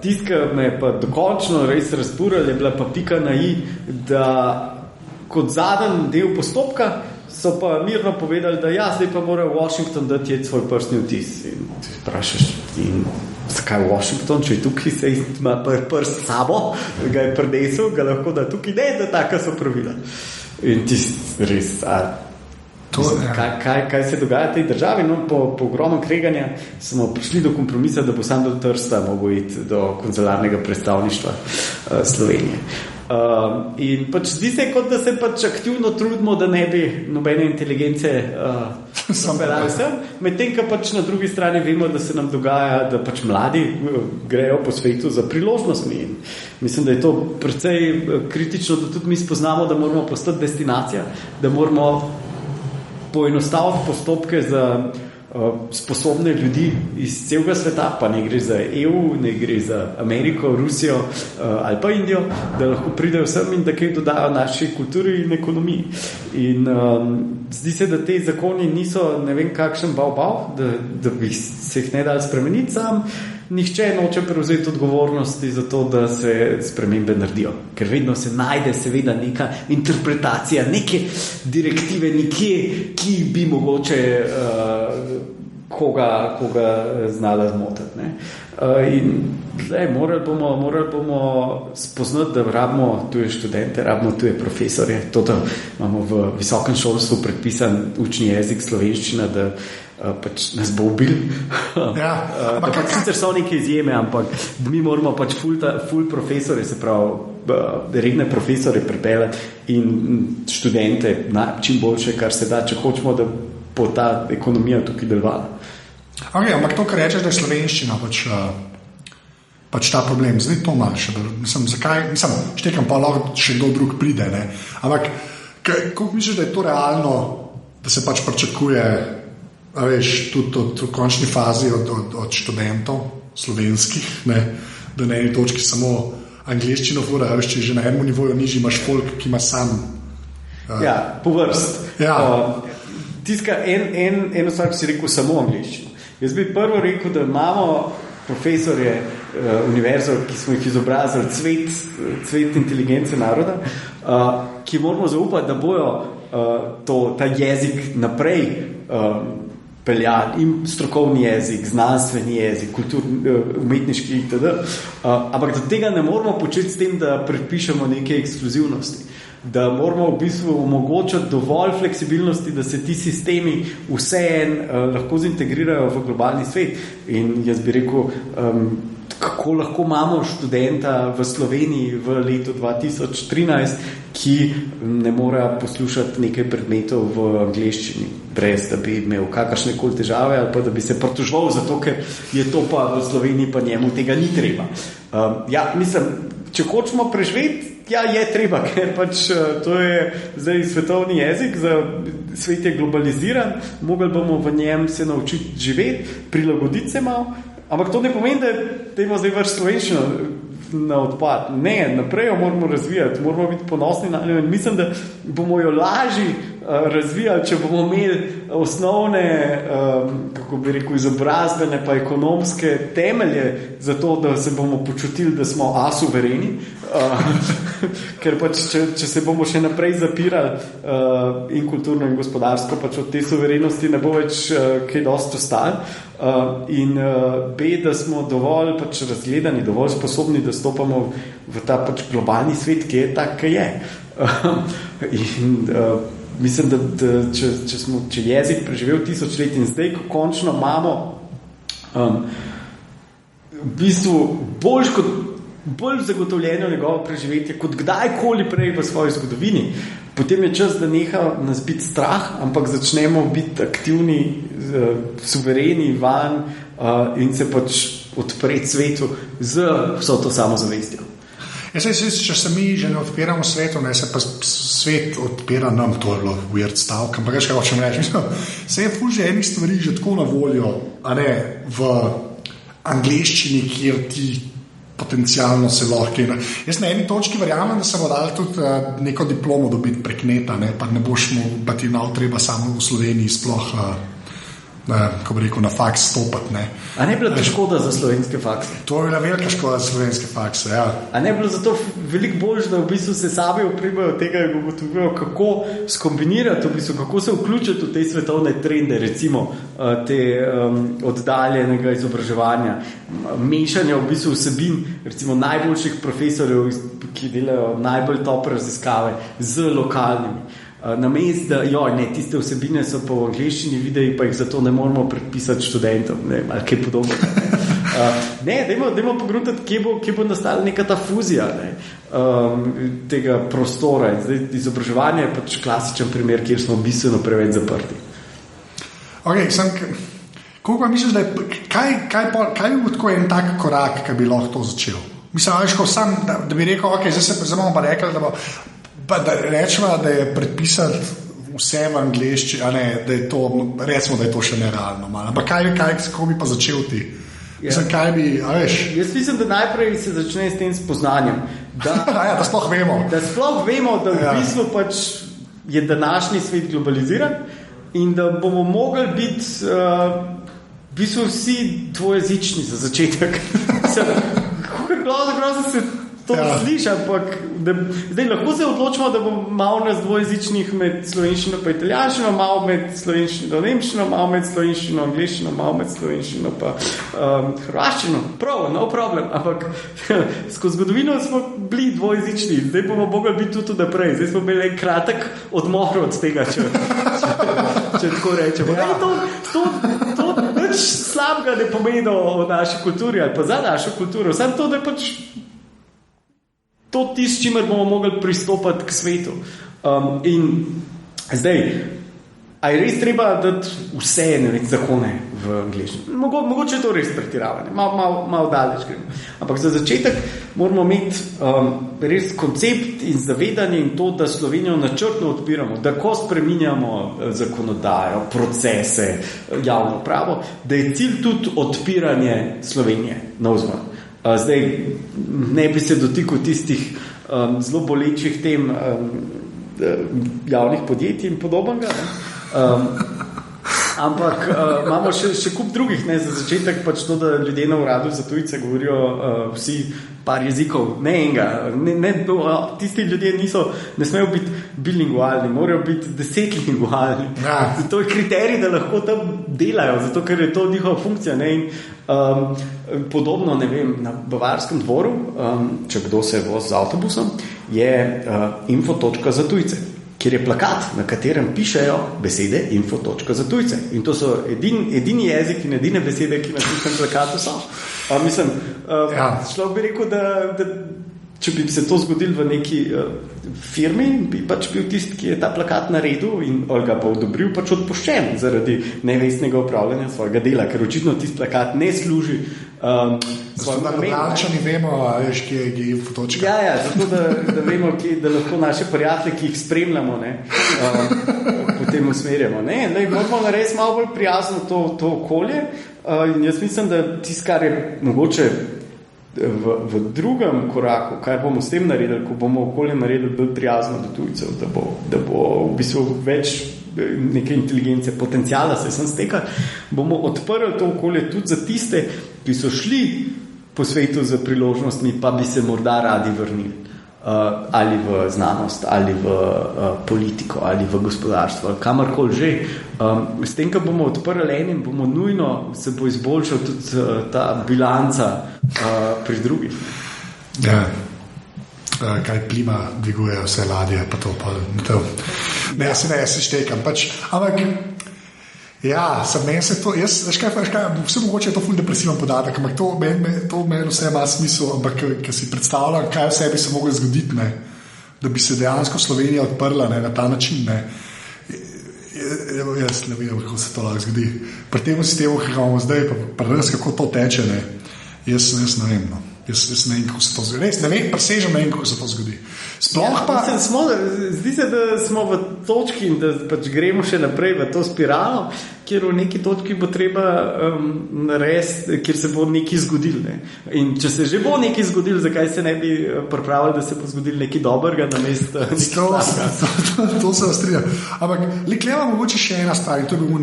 tiska me pa dokončno res razburali, je bila pa pika na i, da kot zadnji del postopka so pa mirno povedali, da ja, zdaj pa mora Washington dati svoj prstni vtis. In ti sprašaš, zakaj Washington, če je tukaj, se ima prst sabo, ga je prinesel, ga lahko da tukaj, ne, da taka so pravila. In ti res, kaj se dogaja v tej državi? No, po ogromnem kreganja smo prišli do kompromisa, da bo sam do Trsta mogel iti do konzularnega predstavništva Slovenije. In pač zdi se, kot da se pač aktivno trudimo, da ne bi nobene inteligence zapeljali sem, medtem ka pač na drugi strani vemo, da se nam dogaja, da pač mladi grejo po svetu za priložnostmi. In mislim, da je to precej kritično, da tudi mi spoznamo, da moramo postati destinacija, da moramo poenostaviti postopke za sposobne ljudi iz celega sveta, pa ne gre za EU, ne gre za Ameriko, Rusijo ali pa Indijo, da lahko pridejo sem in da kaj dodajo naši kulturi in ekonomiji. In zdi se, da te zakoni niso ne vem kakšen bav, da bi se jih ne dali spremeniti sam. Nihče noče prevzeti odgovornosti za to, da se spremembe naredijo. Ker vedno se najde seveda neka interpretacija, neke direktive nekje, ki bi mogoče koga znala zmotiti. Ne? In morali bomo spoznati, da rabimo tuje študente, rabimo tuje profesorje. Toto imamo v visokem šolstvu predpisan učni jezik slovenščina, da pač nas bo ubil. Ja, sicer so neke izjeme, ampak mi moramo pač ful profesore, se pravi redne profesore pripeljati in študente čim boljše, kar se da, če hočemo, da bo ta ekonomija tukaj delovala. Okay, ampak to, kar rečeš, da je slovenščina pač pač ta problem. Zdaj to malo še, zakaj, štekam pa lahko še kdo drug pride, ne? Ampak kako misliš, da je to realno, da se pač pričakuje, veš, tudi v končni fazi od študentov slovenskih, ne? Da na eni točki samo angleščino fura, veš, če že na enem nivoju nižji imaš folk, ki ima sam. Ja, po vrst. Ja. Tiska eno stvar, ki si rekel samo angleščino. Jaz bi prvo rekel, da imamo profesorje univerzo, ki smo jih izobrazili, cvet inteligence naroda, ki moramo zaupati, da bojo ta jezik naprej peljali, in strokovni jezik, znanstveni jezik, umetniški itd. Ampak do tega ne moramo početi s tem, da predpišemo neke ekskluzivnosti. Da moramo v bistvu omogočati dovolj fleksibilnosti, da se ti sistemi vseeno lahko zintegrirajo v globalni svet. In jaz bi rekel, kako lahko imamo študenta v Sloveniji v letu 2013, ki ne more poslušati nekaj predmetov v angleščini, brez da bi imel kakršnekoli težave ali pa da bi se pritoževal zato, ker je to pa v Sloveniji, pa njemu tega ni treba. Če hočemo preživeti, ja, je treba, ker pač to je zdaj svetovni jezik, svet je globaliziran, mogli bomo v njem se naučiti živeti, prilagoditi se malo, ampak to ne pomeni, da imamo zdaj vrš slovenščino na odpad. Ne, naprej jo moramo razvijati, moramo biti ponosni na njo in mislim, da bomo jo lažje razvijali, če bomo imeli osnovne, kako bi rekel, izobrazbene pa ekonomske temelje za to, da se bomo počutili, da smo suvereni. Ker pač, če se bomo še naprej zapirali in kulturno in gospodarsko, pač od te suverenosti ne bo več kaj dosti ostalo. In da smo dovolj pač razgledani, dovolj sposobni, da stopamo v ta pač globalni svet, ki je tak, ki je. In mislim, da če jezik preživel 1000 let in zdaj, ko končno imamo v bistvu bolj zagotovljeno njegovo preživetje kot kdajkoli prej v svoji zgodovini, potem je čas, da neha nas biti strah, ampak začnemo biti aktivni, suvereni van in se pač odpreti svetu z vso to samozavestjo. Če se mi že ne odpiramo svetu, ne, se pa svet odpira nam, to je bilo weird stavk, ampak kaj hočem reči, se je ful že enih stvari že tako na voljo, a ne, v angleščini, kjer ti potencialno se lahko. Jaz na eni točki verjamem, da se bo dal tudi neko diplomo dobiti prek neta, ne, pa ne boš pa ti treba samo v Sloveniji sploh ko bi rekel, na faks stopati. Ne. A ne bila to škoda za slovenske fakse? To je bila velika škoda za slovenske fakse, ja. A ne bilo zato veliko boljše, da v bistvu se sami oprimajo tega in ugotovijo, kako skombinirati, v bistvu, kako se vključiti v te svetovne trende, recimo te oddaljenega izobraževanja, mešanja v bistvu vsebin, recimo najboljših profesorjev, ki delajo najbolj top raziskave z lokalnimi. Namesto, da tiste vsebine so pa v angleščini videi, pa jih zato ne moramo predpisati študentom, ne, ali kaj podobno. Dajmo pogruntati, kje bo nastala neka ta fuzija tega prostora. Zdaj, izobraževanje je pač klasičen primer, kjer smo bistveno preveč zaprti. Koliko pa misliš, da je kaj bi tako en tak korak, ki bi lahko to začel? Mislim, da bi rekel, zdaj bomo pa rekli, da rečemo, da je predpisati vse v angleščini, da je to, recimo, da je to še nerealno. Ampak kako bi pa začel ti? Mislim, kaj bi, Jaz mislim, da najprej se začne s tem spoznanjem. Da sploh vemo. Da sploh vemo, da v bistvu pač je današnji svet globaliziran in da bomo mogli biti v bistvu vsi dvojezični za začetek. Kako grozno se to sliši, ampak zdaj lahko se odločimo, da bo malo nas dvojezičnih med slovenščino pa italijanščino, malo med slovenščino nemščino, malo med slovenščino angleščino, malo med slovenščino pa hrvaščino. No problem, ampak skozi zgodovino smo bili dvojezični, zdaj bomo mogli biti tudi naprej. Zdaj smo imeli en kratek odmor od tega, če tako rečemo. To nič slabega ne pomeni o naši kulturi ali pa za našo kulturo. Samo to, da je pač to tisto, s čimer bomo mogli pristopati k svetu. In zdaj, A je res treba dati vse zakone v angleščini? Mogoče je to res pretiravanje, malo daleč gremo. Ampak za začetek moramo imeti res koncept in zavedanje in to, da Slovenijo načrtno odpiramo, da ko spreminjamo zakonodajo, procese, javno pravo, da je cilj tudi odpiranje Slovenije navzven. Zdaj, ne bi se dotikal tistih zelo bolečih tem javnih podjetij in podobnega, ampak imamo še kup drugih, ne, za začetek pač to, da ljudje na uradu za tujce govorijo vsi par jezikov, ne enega, tisti ljudje ne smejo biti bilingualni, morajo biti 10-lingualni. Ja. To je kriterij, da lahko tam delajo, zato ker je to njihova funkcija, ne, in podobno, ne vem, na Bavarskem dvoru, če kdo se vozi z avtobusom, je info.točka za tujce, kjer je plakat, na katerem pišejo besede info.točka za tujce. In to so edini jezik in edine besede, ki na tistem plakatu so. Mislim, človek bi rekel, da če bi se to zgodilo v neki firmi, bi pač bil tisti, ki je ta plakat naredil in ga pa odobril, pač odpoščen zaradi nevestnega upravljanja svojega dela, ker očitno tisti plakat ne služi svojim namenom. Zato vemo, veš, kje je info.točka. Ja, zato da vemo, da lahko naše prijatelje, ki jih spremljamo, potem usmerjamo. Moramo narediti malo bolj prijazno to okolje in jaz mislim, da tisto, kar je mogoče v drugem koraku, kaj bomo s tem naredili, ko bomo okolje naredili bolj prijazno do tujcev, da bo v bistvu več neke inteligence, potencijala se sem stekal, bomo odprli to okolje tudi za tiste, ki so šli po svetu za priložnostmi, pa bi se morda radi vrnili. Ali v znanost, ali v politiko, ali v gospodarstvo, ali kamorkoli že. S tem, ko bomo odprli enim, bomo nujno se bo izboljšal tudi ta bilanca pri drugih. Ja. Kaj plima dviguje vse ladje, pa to pa ne, se štekam. Ampak ja, meni se to, veš kaj, vse mogoče je to ful depresiven podatek, ampak to meni vse ima smisel, ampak ker si predstavljam, kaj vse bi se moglo zgoditi, ne, da bi se dejansko Slovenija odprla, ne, na ta način, ne. Jaz ne vem, kako se to lahko zgodi. Pri tem sistemu, ki ga imamo zdaj, pa res kako to teče, ne, jaz ne vem, no. Jaz ne vem, kako se to zgodi. Res ne vem, presežem ne vem, kako se to zgodi. Sploh pa... Zdi se, da smo v točki in da pač gremo še naprej v to spiralo, kjer v neki točki bo treba narediti, kjer se bo nekaj zgodil. Ne? In če se že bo nekaj zgodil, zakaj se ne bi pripravili, da se bo zgodil nekaj dobrega namesto nekaj slabega? To se strinjam. Ampak kleva mogoče še ena stvar, in to je bilo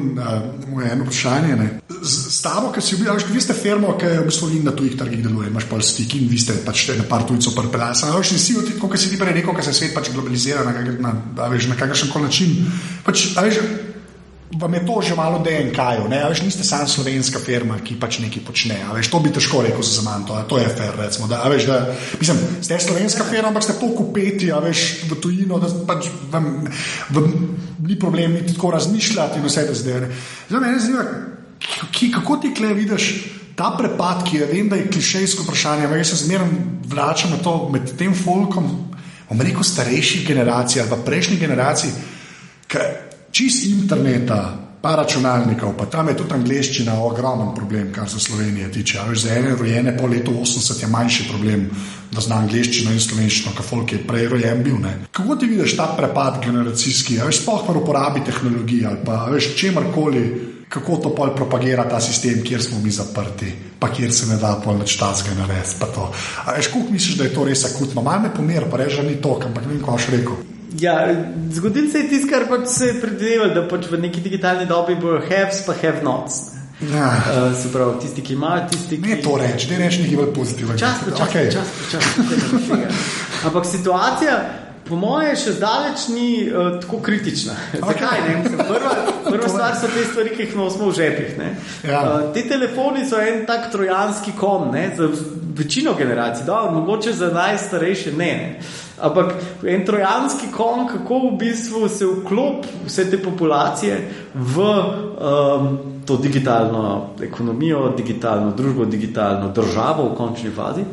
moje eno vprašanje. Ne? S tabo, ker si vi ste firma, ki je v bistvu na tujih trgih deluje, imaš pa stik in vi ste pač na par tujcev pripeljali. Samo vsi od tih, kot si ti prej rekel, ker se svet pač globalizira na kakršen koli način. Pač, vam je to že malo DNK-ju, ne? Niste samo slovenska firma, ki pač nekaj počne. To bi težko rekel za zaman, to je fair, recimo. Mislim, ste slovenska firma, ampak ste toliko upeti v tujino, da pač vam ni problem niti tako razmišljati in vse te zdaj. Zdaj me zanima, kako ti kle vidiš ta prepad, ki je, vem, da je klišejsko vprašanje, ampak jaz se zmeraj vračam na to med tem folkom, bom rekel starejših generacij ali pa prejšnjih generacij, ker čist interneta, pa računalnikov, pa tam je tudi angleščina ogromen problem, kar se Slovenije tiče. Za ene rojene po letu 80 je manjši problem, da zna angleščino in slovenščino, ker folk je prej rojen bil. Ne? Kako ti vidiš ta prepad generacijski? Sploh pa uporabi tehnologije ali pa čemarkoli, kako to pol propagira ta sistem, kjer smo mi zaprti, pa kjer se ne da pol nič tazga narediti, pa to. Koliko misliš, da je to res akutno? Malo me pomer, pa reč, da ni to, ampak ne vem, ko boš rekel. Ja, zgodil se je tisto, kar pač se je predvideval, da pač v neki digitalni dobi bojo haves pa have nots. Ja. Se pravi, tisti, ki imajo, tisti, ki... Ne to reči, ne reči nekaj bolj pozitivno. Čas. Ampak situacija, po moje, še zdaleč ni tako kritična. Zakaj, ne? Prva stvar so te stvari, ki jih nosimo v žepih. Ne? Ja. Te telefoni so en tak trojanski konj, ne? Za večino generacij, mogoče za najstarejše ne. Ampak en trojanski konj, kako v bistvu se vklop vse te populacije v to digitalno ekonomijo, digitalno družbo, digitalno državo v končni fazi.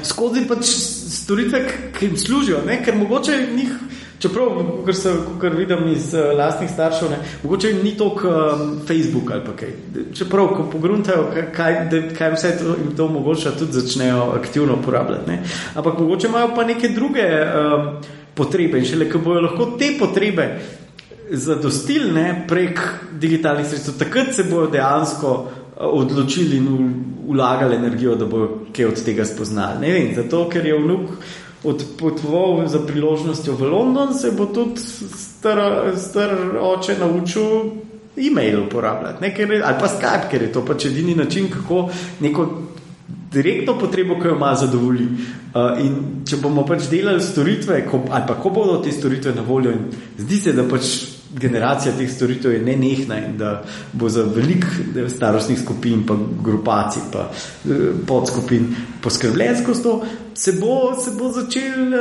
Skozi pač storitve, ki jim služijo, ne? Ker mogoče njih, čeprav, kar vidim iz lastnih staršev, ne? Mogoče jim ni toliko Facebook ali pa kaj. Čeprav, ko pogruntajo, kaj vse jim to omogoča, tudi začnejo aktivno uporabljati. Ne? Ampak mogoče imajo pa neke druge potrebe in šele, ko bojo lahko te potrebe zadostili, ne, prek digitalnih sredstev, takrat se bojo dejansko odločili in vlagali energijo, da bojo kaj od tega spoznali. Ne vem, zato, ker je vnuk odpotoval za priložnostjo v London, se bo tudi star oče naučil e-mail uporabljati, ne, ali pa Skype, ker je to pač edini način, kako neko direktno potrebo, ko jo ima, zadovolji. In če bomo pač delali storitve, ali pa ko bodo te storitve na voljo, in zdi se, da pač generacija teh storitev je nenehna in da bo za velik starostnih skupin, pa grupacij, pa podskupin poskrbljen skozi to, se bo začel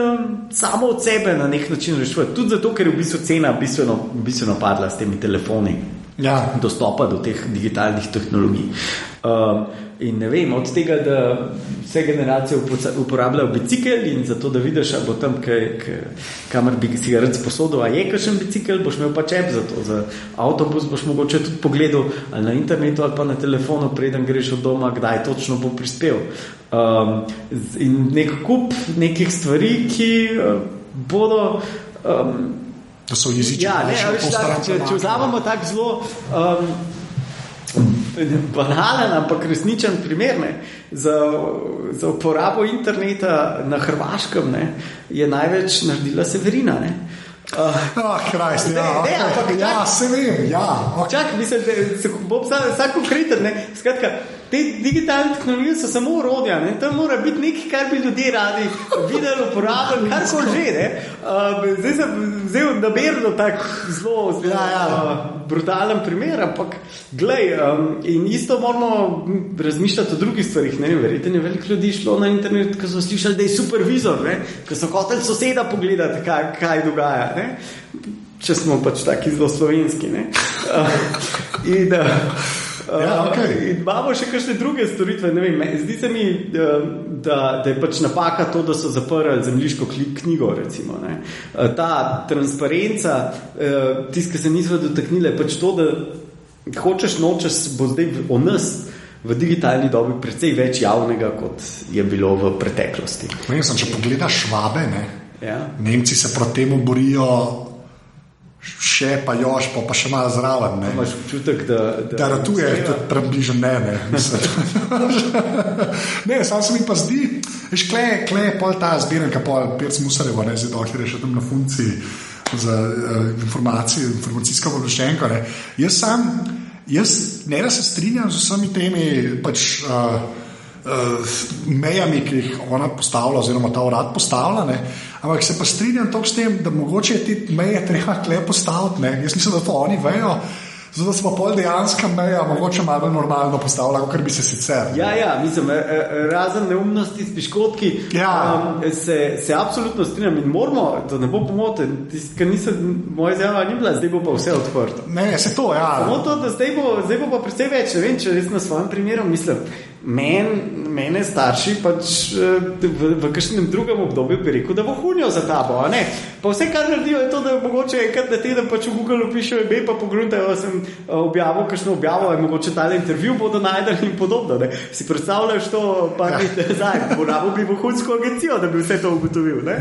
samo od sebe na nek način reševati. Tudi zato, ker je v bistvu cena bistveno padla s temi telefoni. Ja. Dostopa do teh digitalnih tehnologij. In ne vem, od tega, da vse generacije uporabljajo bicikel in zato, da vidiš, a bo tam, kamor bi si ga rad sposodil, a je kakšen bicikel, boš imel pač app za to. Za avtobus boš mogoče tudi pogledal ali na internetu ali pa na telefonu, preden greš od doma, kdaj točno bo prispel. In nek kup nekih stvari, ki bodo... Da so jezični. Ja, če vzamemo tak zelo banalen, ampak resničen primer, ne, za uporabo interneta na Hrvaškem, ne, je največ naredila Severina. Ne. Krajst, se vem, okay. Čak, mislim, da se bo vsak konkreten, ne, skratka, te digitalne tehnologije so samo orodja, ne, to mora biti nekaj, kar bi ljudje radi videli, uporabljali, kar so že, ne. Zdaj sem vzel namerno tak zelo brutalen primer, ampak glej, in isto moramo razmišljati o drugih stvarih, ne, verjetno je veliko ljudi šlo na internet, ko so slišali, da je supervizor, ne, ko so hoteli soseda pogledati, kaj dogaja, ne, če smo pač taki zelo slovenski, ne. Okay. In imamo še kakšne druge storitve, ne vem, zdi se mi, da je pač napaka to, da so zaprli zemljiško knjigo, recimo, ne. Ta transparenca, tist, ki se nismo dotaknili, pač to, da hočeš, nočeš, bo zdaj o nas v digitalni dobi precej več javnega, kot je bilo v preteklosti. Če pogledaš Švabe, ne, ja. Nemci se proti temu borijo še pa jož, pa še malo zraven. Ne. Imaš občutek, da ratuje, tudi približen ne. Ne, sam se mi pa zdi, veš, kle je pol ta zbiranka, pol Pirc Musarjevo, ne, zdaj dokler je še tam na funkciji za informacijsko obveščenko, ne. Jaz ne da se strinjam z vsemi temi pač mejami, ki jih ona postavlja oziroma ta urad postavlja, ne. Ampak se pa strinjam toliko s tem, da mogoče je te meje treba kle postaviti, ne. Jaz mislim, da to oni vejo, zato da se pa pol dejanska meja mogoče malo normalno postavlja, kot bi se sicer. Ja, mislim, razen neumnosti s piškotki, se absolutno strinjam in moramo, da ne bo pomoten, ker moja izjava ni bila, zdaj bo pa vse odprto. Ne, se to, ja. Samo to, da zdaj bo pa precej več, ne vem, če res na svojem primeru mislim, mene starši pač v kakšnem drugem obdobju bi rekel, da bo hunjo za tabo, a ne? Pa vse, kar naredijo, je to, da mogoče enkrat na teden pač v Google pišejo ime, pa pogruntajo, sem objavil kakšno objavo, in mogoče tale intervju bodo najdeli in podobno, ne? Si predstavljaš to par let nazaj, porabil bi vohunsko agencijo, da bi vse to ugotovil, ne?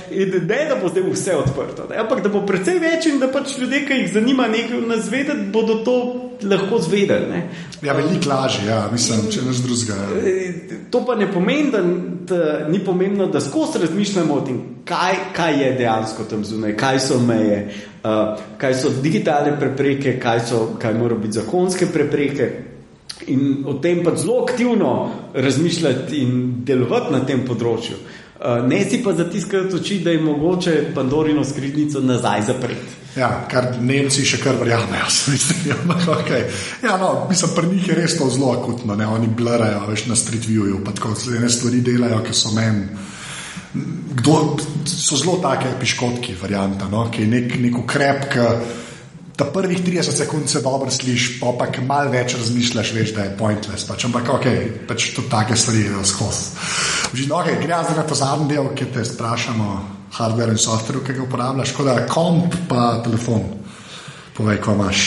In ne, da bo zdaj vse odprto, ne? Ampak da bo precej več in da pač ljudje, ki jih zanima nekaj nas vedeti, bodo to lahko zvedeli, ne? Ja, veliko lažje, mislim, če naš drugega. To pa ne pomeni, da ni pomembno, da skozi razmišljamo o tem, kaj je dejansko tam zunaj, kaj so meje, kaj so digitalne prepreke, kaj morajo biti zakonske prepreke in o tem pa zelo aktivno razmišljati in delovati na tem področju. Ne si pa zatiskati oči, da je mogoče Pandorino skrinjico nazaj zapreti. Ja, kar Nemci še kar verjamejo, mislim, okay. Ja, no, mislim, pri njih je res to zelo akutno, ne, oni blarajo, veš, na street viewju, pa tako ene stvari delajo, ki so meni, so zelo take piškotki varianta, no, ki je nek ukrep, ki ta prvih 30 sekund se dobro slišiš, pa malo več razmišljaš, veš, da je pointless. Ampak pač tudi take stvari je skozi. Gre zdaj na to zadnji del, ki te sprašamo, hardware in software, ki ga uporabljaš, tako da komp pa telefon. Povej, ko imaš.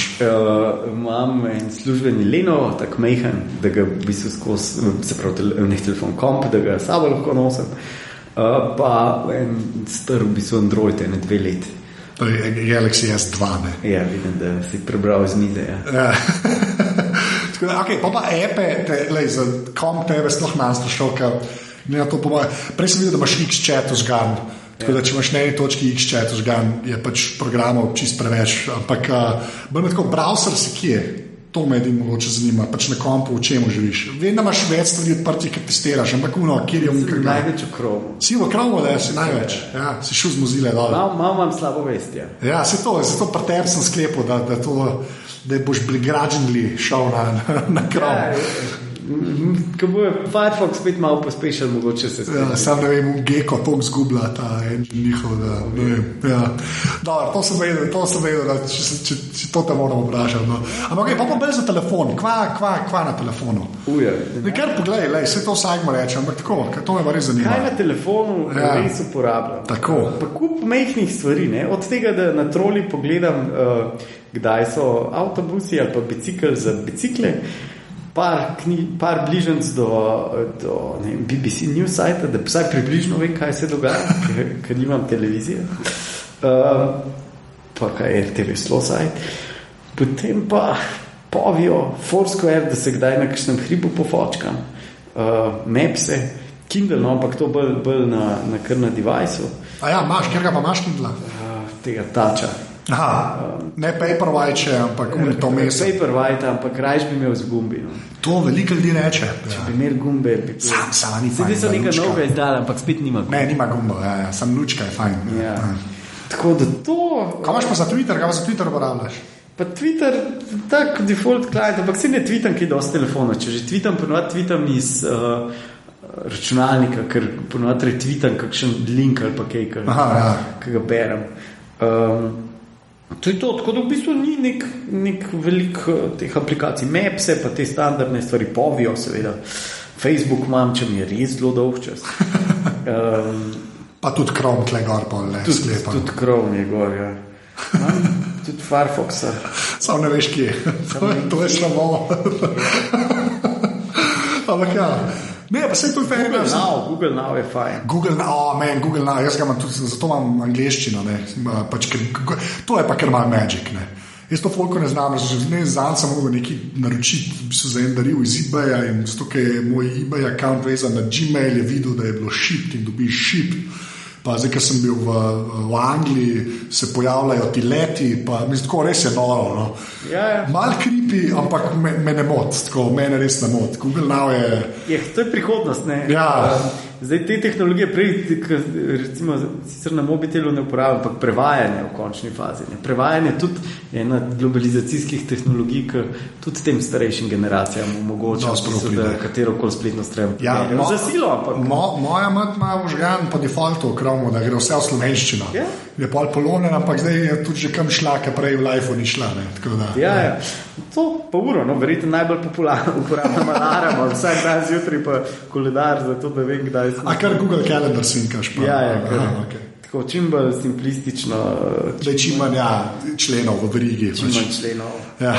Imam en službeni Lenovo, tak majhen, da ga v bistvu skozi, se pravi, telefon komp, da ga sabo lahko nosim. Pa en star v bistvu Android, 2 leti. To je Galaxy S2, ne? Ja, vidim, da si prebral z mize, ja. Tako da, pa epe, za komp tebe sploh manj sprašal, prej sem videl, da imaš X-chat vzgan. Tako da, če imaš na eni točki X-chat vzgan, je pač programov čist preveč. Ampak, bolj me tako, browser si kje? To me edin mogoče zanima, pač na kompu, v čemu živiš. Vem, da imaš več stvari odprtih, ker testiraš, ampak kjer je Sem največ v Chromu. Si v Chromu, da si največ. Ja, si šel z Mozile dol. Malo imam slabo vest, ja. Ja, zato pri tebi sem sklepal, da boš bligrađenli šel na Chrome. Ja, ko bo Firefox spet malo pospešil, mogoče se spet. Ja, sam ne vem, Gecko toliko zgublja ta njihov, da ne vem. Ja. Dobro, to sem vedel, da če to te moram vprašati. No. Ampak pa bolj za telefon, kva na telefonu? Kar poglej, vse to vsak mu reče, ampak tako, to me pa res zanima. Kaj na telefonu res uporabljam? Tako. Pa kup majhnih stvari, ne? Od tega, da na troli pogledam, kdaj so avtobusi ali pa bicikl za bicikle, par bližnc do BBC News sajta, da vsaj približno vem, kaj se dogaja, ker nimam televizije. Pa kaj RTV Slow sajt. Potem pa povijo Foursquare, da se kdaj na kakšnem hribu pofočkam. Mapse, Kindle, no, ampak to bolj kar na device-u. Kjer ga pa imaš Kindle? Tega Toucha. Ne Paperwhite, ampak to mesto. Paperwhite, ampak rajš bi imel z gumbi. No. To veliko ljudi reče. Če bi imel gumbe, bi bil. Sam ni fajn. Sedaj so nekaj novega izdala, ampak spet nima gumbe. Ne, nima gumbo, sam lučka je fajn. Ja. Tako da to... Kaj imaš pa za Twitter? Kaj pa za Twitter uporabljaš? Pa Twitter, tak default client, ampak se ne tweetam kaj dosti telefona. Če že tweetam iz računalnika, ker ponovadi retweetam kakšen link ali pa kaj, ki ga berem. To je to, tako da v bistvu ni nek velik teh aplikacij. Mapse, pa te standardne stvari povijo, seveda. Facebook imam, če mi je res zelo dolg čas. Pa tudi Chrome tle gor, pa le sklepam. Tudi Chrome je gor, ja. Tudi Firefoxa. Sam ne veš kje. To je samo. Ampak ja. Ne, pa se to je fajn. Google Now je fajn. Google Now, jaz ga imam tudi, zato imam angleščino, ne. To je pa kar malo magic, ne. Jaz to folko ne znam, zanj sem mogel nekaj naročiti, bi se za en daril iz eBaya in zato, ker je moj eBay account vezan na Gmail, je videl, da je bilo shipped in dobiš ship. Pa zdaj, ker sem bil v Angliji, se pojavljajo ti leti, pa mislim, tako res je noro, no. Ja. Mal creepy, ampak me ne mot, tako, mene res ne mot. Google Now je... To je prihodnost, ne? Ja. Zdaj te tehnologije prej, recimo, sicer na mobitelu ne uporabljam, ampak prevajanje v končni fazi. Ne? Prevajanje tudi je ena globalizacijskih tehnologij, ki tudi tem starejšim generacijam omogoča, da katerokoli spletno strem. Ja, za silo, ampak... Moja mat ima vžgan po defaultu v Chromu, da gre vse v slovenščino. Ja? Je pol polone, ampak zdaj je tudi že kam šla, ker prej v life ni šla. Ne? Tako da, ja. To pa uro, no, verjetno najbolj popularno uporabljam alarm, vsak dan zjutraj pa koledar, zato da vem, kdaj sem. A kar Google Calendar sinkaš pa? Ja, okay. Tako čim bolj simplistično. Čim manj členov v verigi. Čim manj členov. Ja.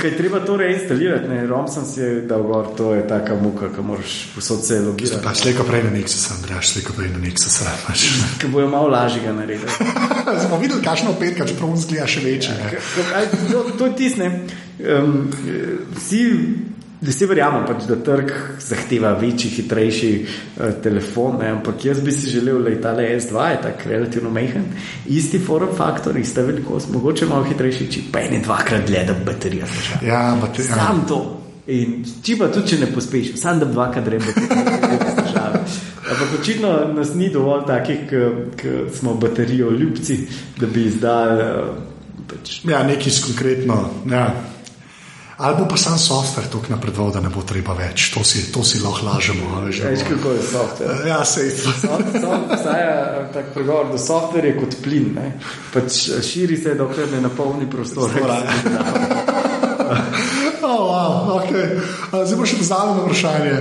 Kaj treba to reinstalirati, ne? ROM sem si je dal gor, to je taka muka, ko moraš posod se logirati. Pa slejko prej na Nexusa, Andreaš, slejko prej na Nexusa. Ko bojo malo lažje ga narediti. Smo videli, kakšno opetka, čeprav on zgleda še večji. To je tisne. Vsi verjamem, da trg zahteva večji, hitrejši telefon, ne? Ampak jaz bi si želel, da je tale S2 je tak relativno majhen, isti form faktor, ista velikost, mogoče malo hitrejši čip, pa ene dvakrat dlje, da baterija zdržava. Ja, sam to. In čipa tudi, če ne pospeš, sam da dvakrat dlje baterija zdržava. Ampak očitno nas ni dovolj takih, ki smo baterijo ljubci, da bi izdali Ja, nekaj konkretno, ja. Ali bo pa sam software tako napredoval, da ne bo treba več. To si lahko lažemo. Veš, kako je software? Ja, sej. Obstaja tak pregovor, da software je kot plin. Ne? Pač širi se, dokler ne napolni prostor. Okay. Zdaj pa še zadnje vprašanje.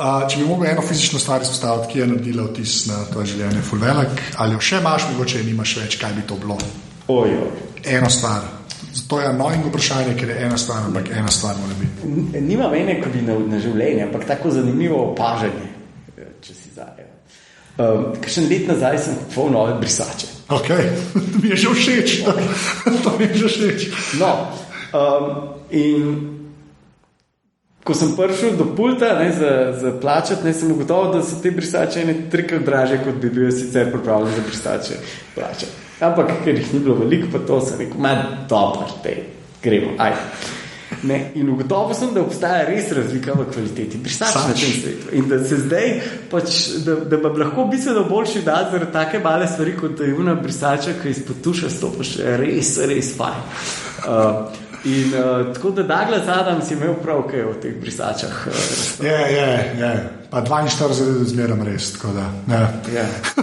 Če bi mogel eno fizično stvar izpostaviti, ki je naredila vtis na to življenje, ful velik, ali jo še imaš, mogoče nimaš več, kaj bi to bilo? Eno stvar. To je annoying vprašanje, ker je ena stvar, ampak ena stvar mora biti. Nimam ene, ko bi na življenje, ampak tako zanimivo opažanje, če si zajejo. Kakšen let nazaj sem kupoval nove brisače. Ok, mi je že všeč. To mi je že všeč. No, in ko sem prišel do pulta za plačati, sem ugotovil, da so te brisače 3-krat dražje, kot bi bil sicer pripravljen za brisače plačati. Ampak, ker jih ni bilo veliko, pa to sem rekel, dobro, gremo, ajde. In ugotovil sem, da obstaja res razlika v kvaliteti brisač na tem svetu. In da se zdaj, da bi lahko bistveno boljši dat zaradi take male stvari, kot da je una brisača, ki izpod tuša stopaš, res, res fajn. In tako da Douglas Adams je imel prav kaj o teh brisačah. Je. Pa 42 let zmeram res, tako da.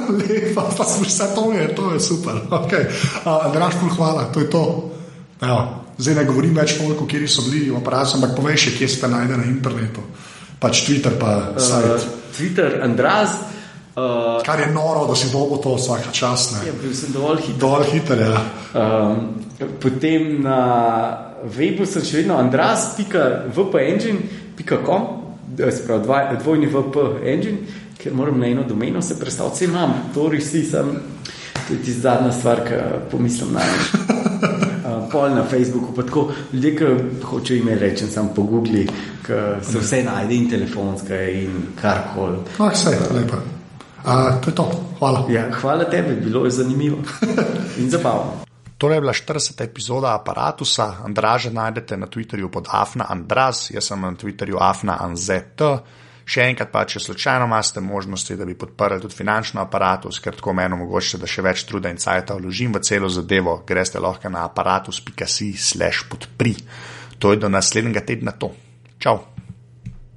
Lepa, pa vse to je super. Okay. Andraž, hvala, to je to. Evo, zdaj ne govorim več toliko, kjer so bili v aparatu, ampak povej še, kje ste najde na internetu. Pač Twitter pa sajt. Twitter, Andraz. Kar je noro, da si dobil to vsaka čas. Ja, bil sem dovolj hiter, ja. Potem na webu sem še vedno andras.vpengine.com, dvojni VP engine, ker moram na eno domeno se predstaviti. Vse imam, to risi sem, to je tista zadnja stvar, ki pomislim na pol na Facebooku, pa tako ljudje, ki hoče ime rečem, sam po Googli, ki se vse najde in telefonska in karkoli. Vse, lepa. To je to, hvala. Ja, hvala tebi, bilo je zanimivo in zabavno. To je bila 40. epizoda Aparatusa. Andraža najdete na Twitterju pod @afnaandraz, jaz sem na Twitterju @afnaanzet. Še enkrat pa, če slučajno imate možnosti, da bi podprli tudi finančno Aparatus, ker tako meni omogočite, da še več truda in cajta vložim v celo zadevo, greste lahko na aparatus.si/podpri. To je do naslednjega tedna to. Čau.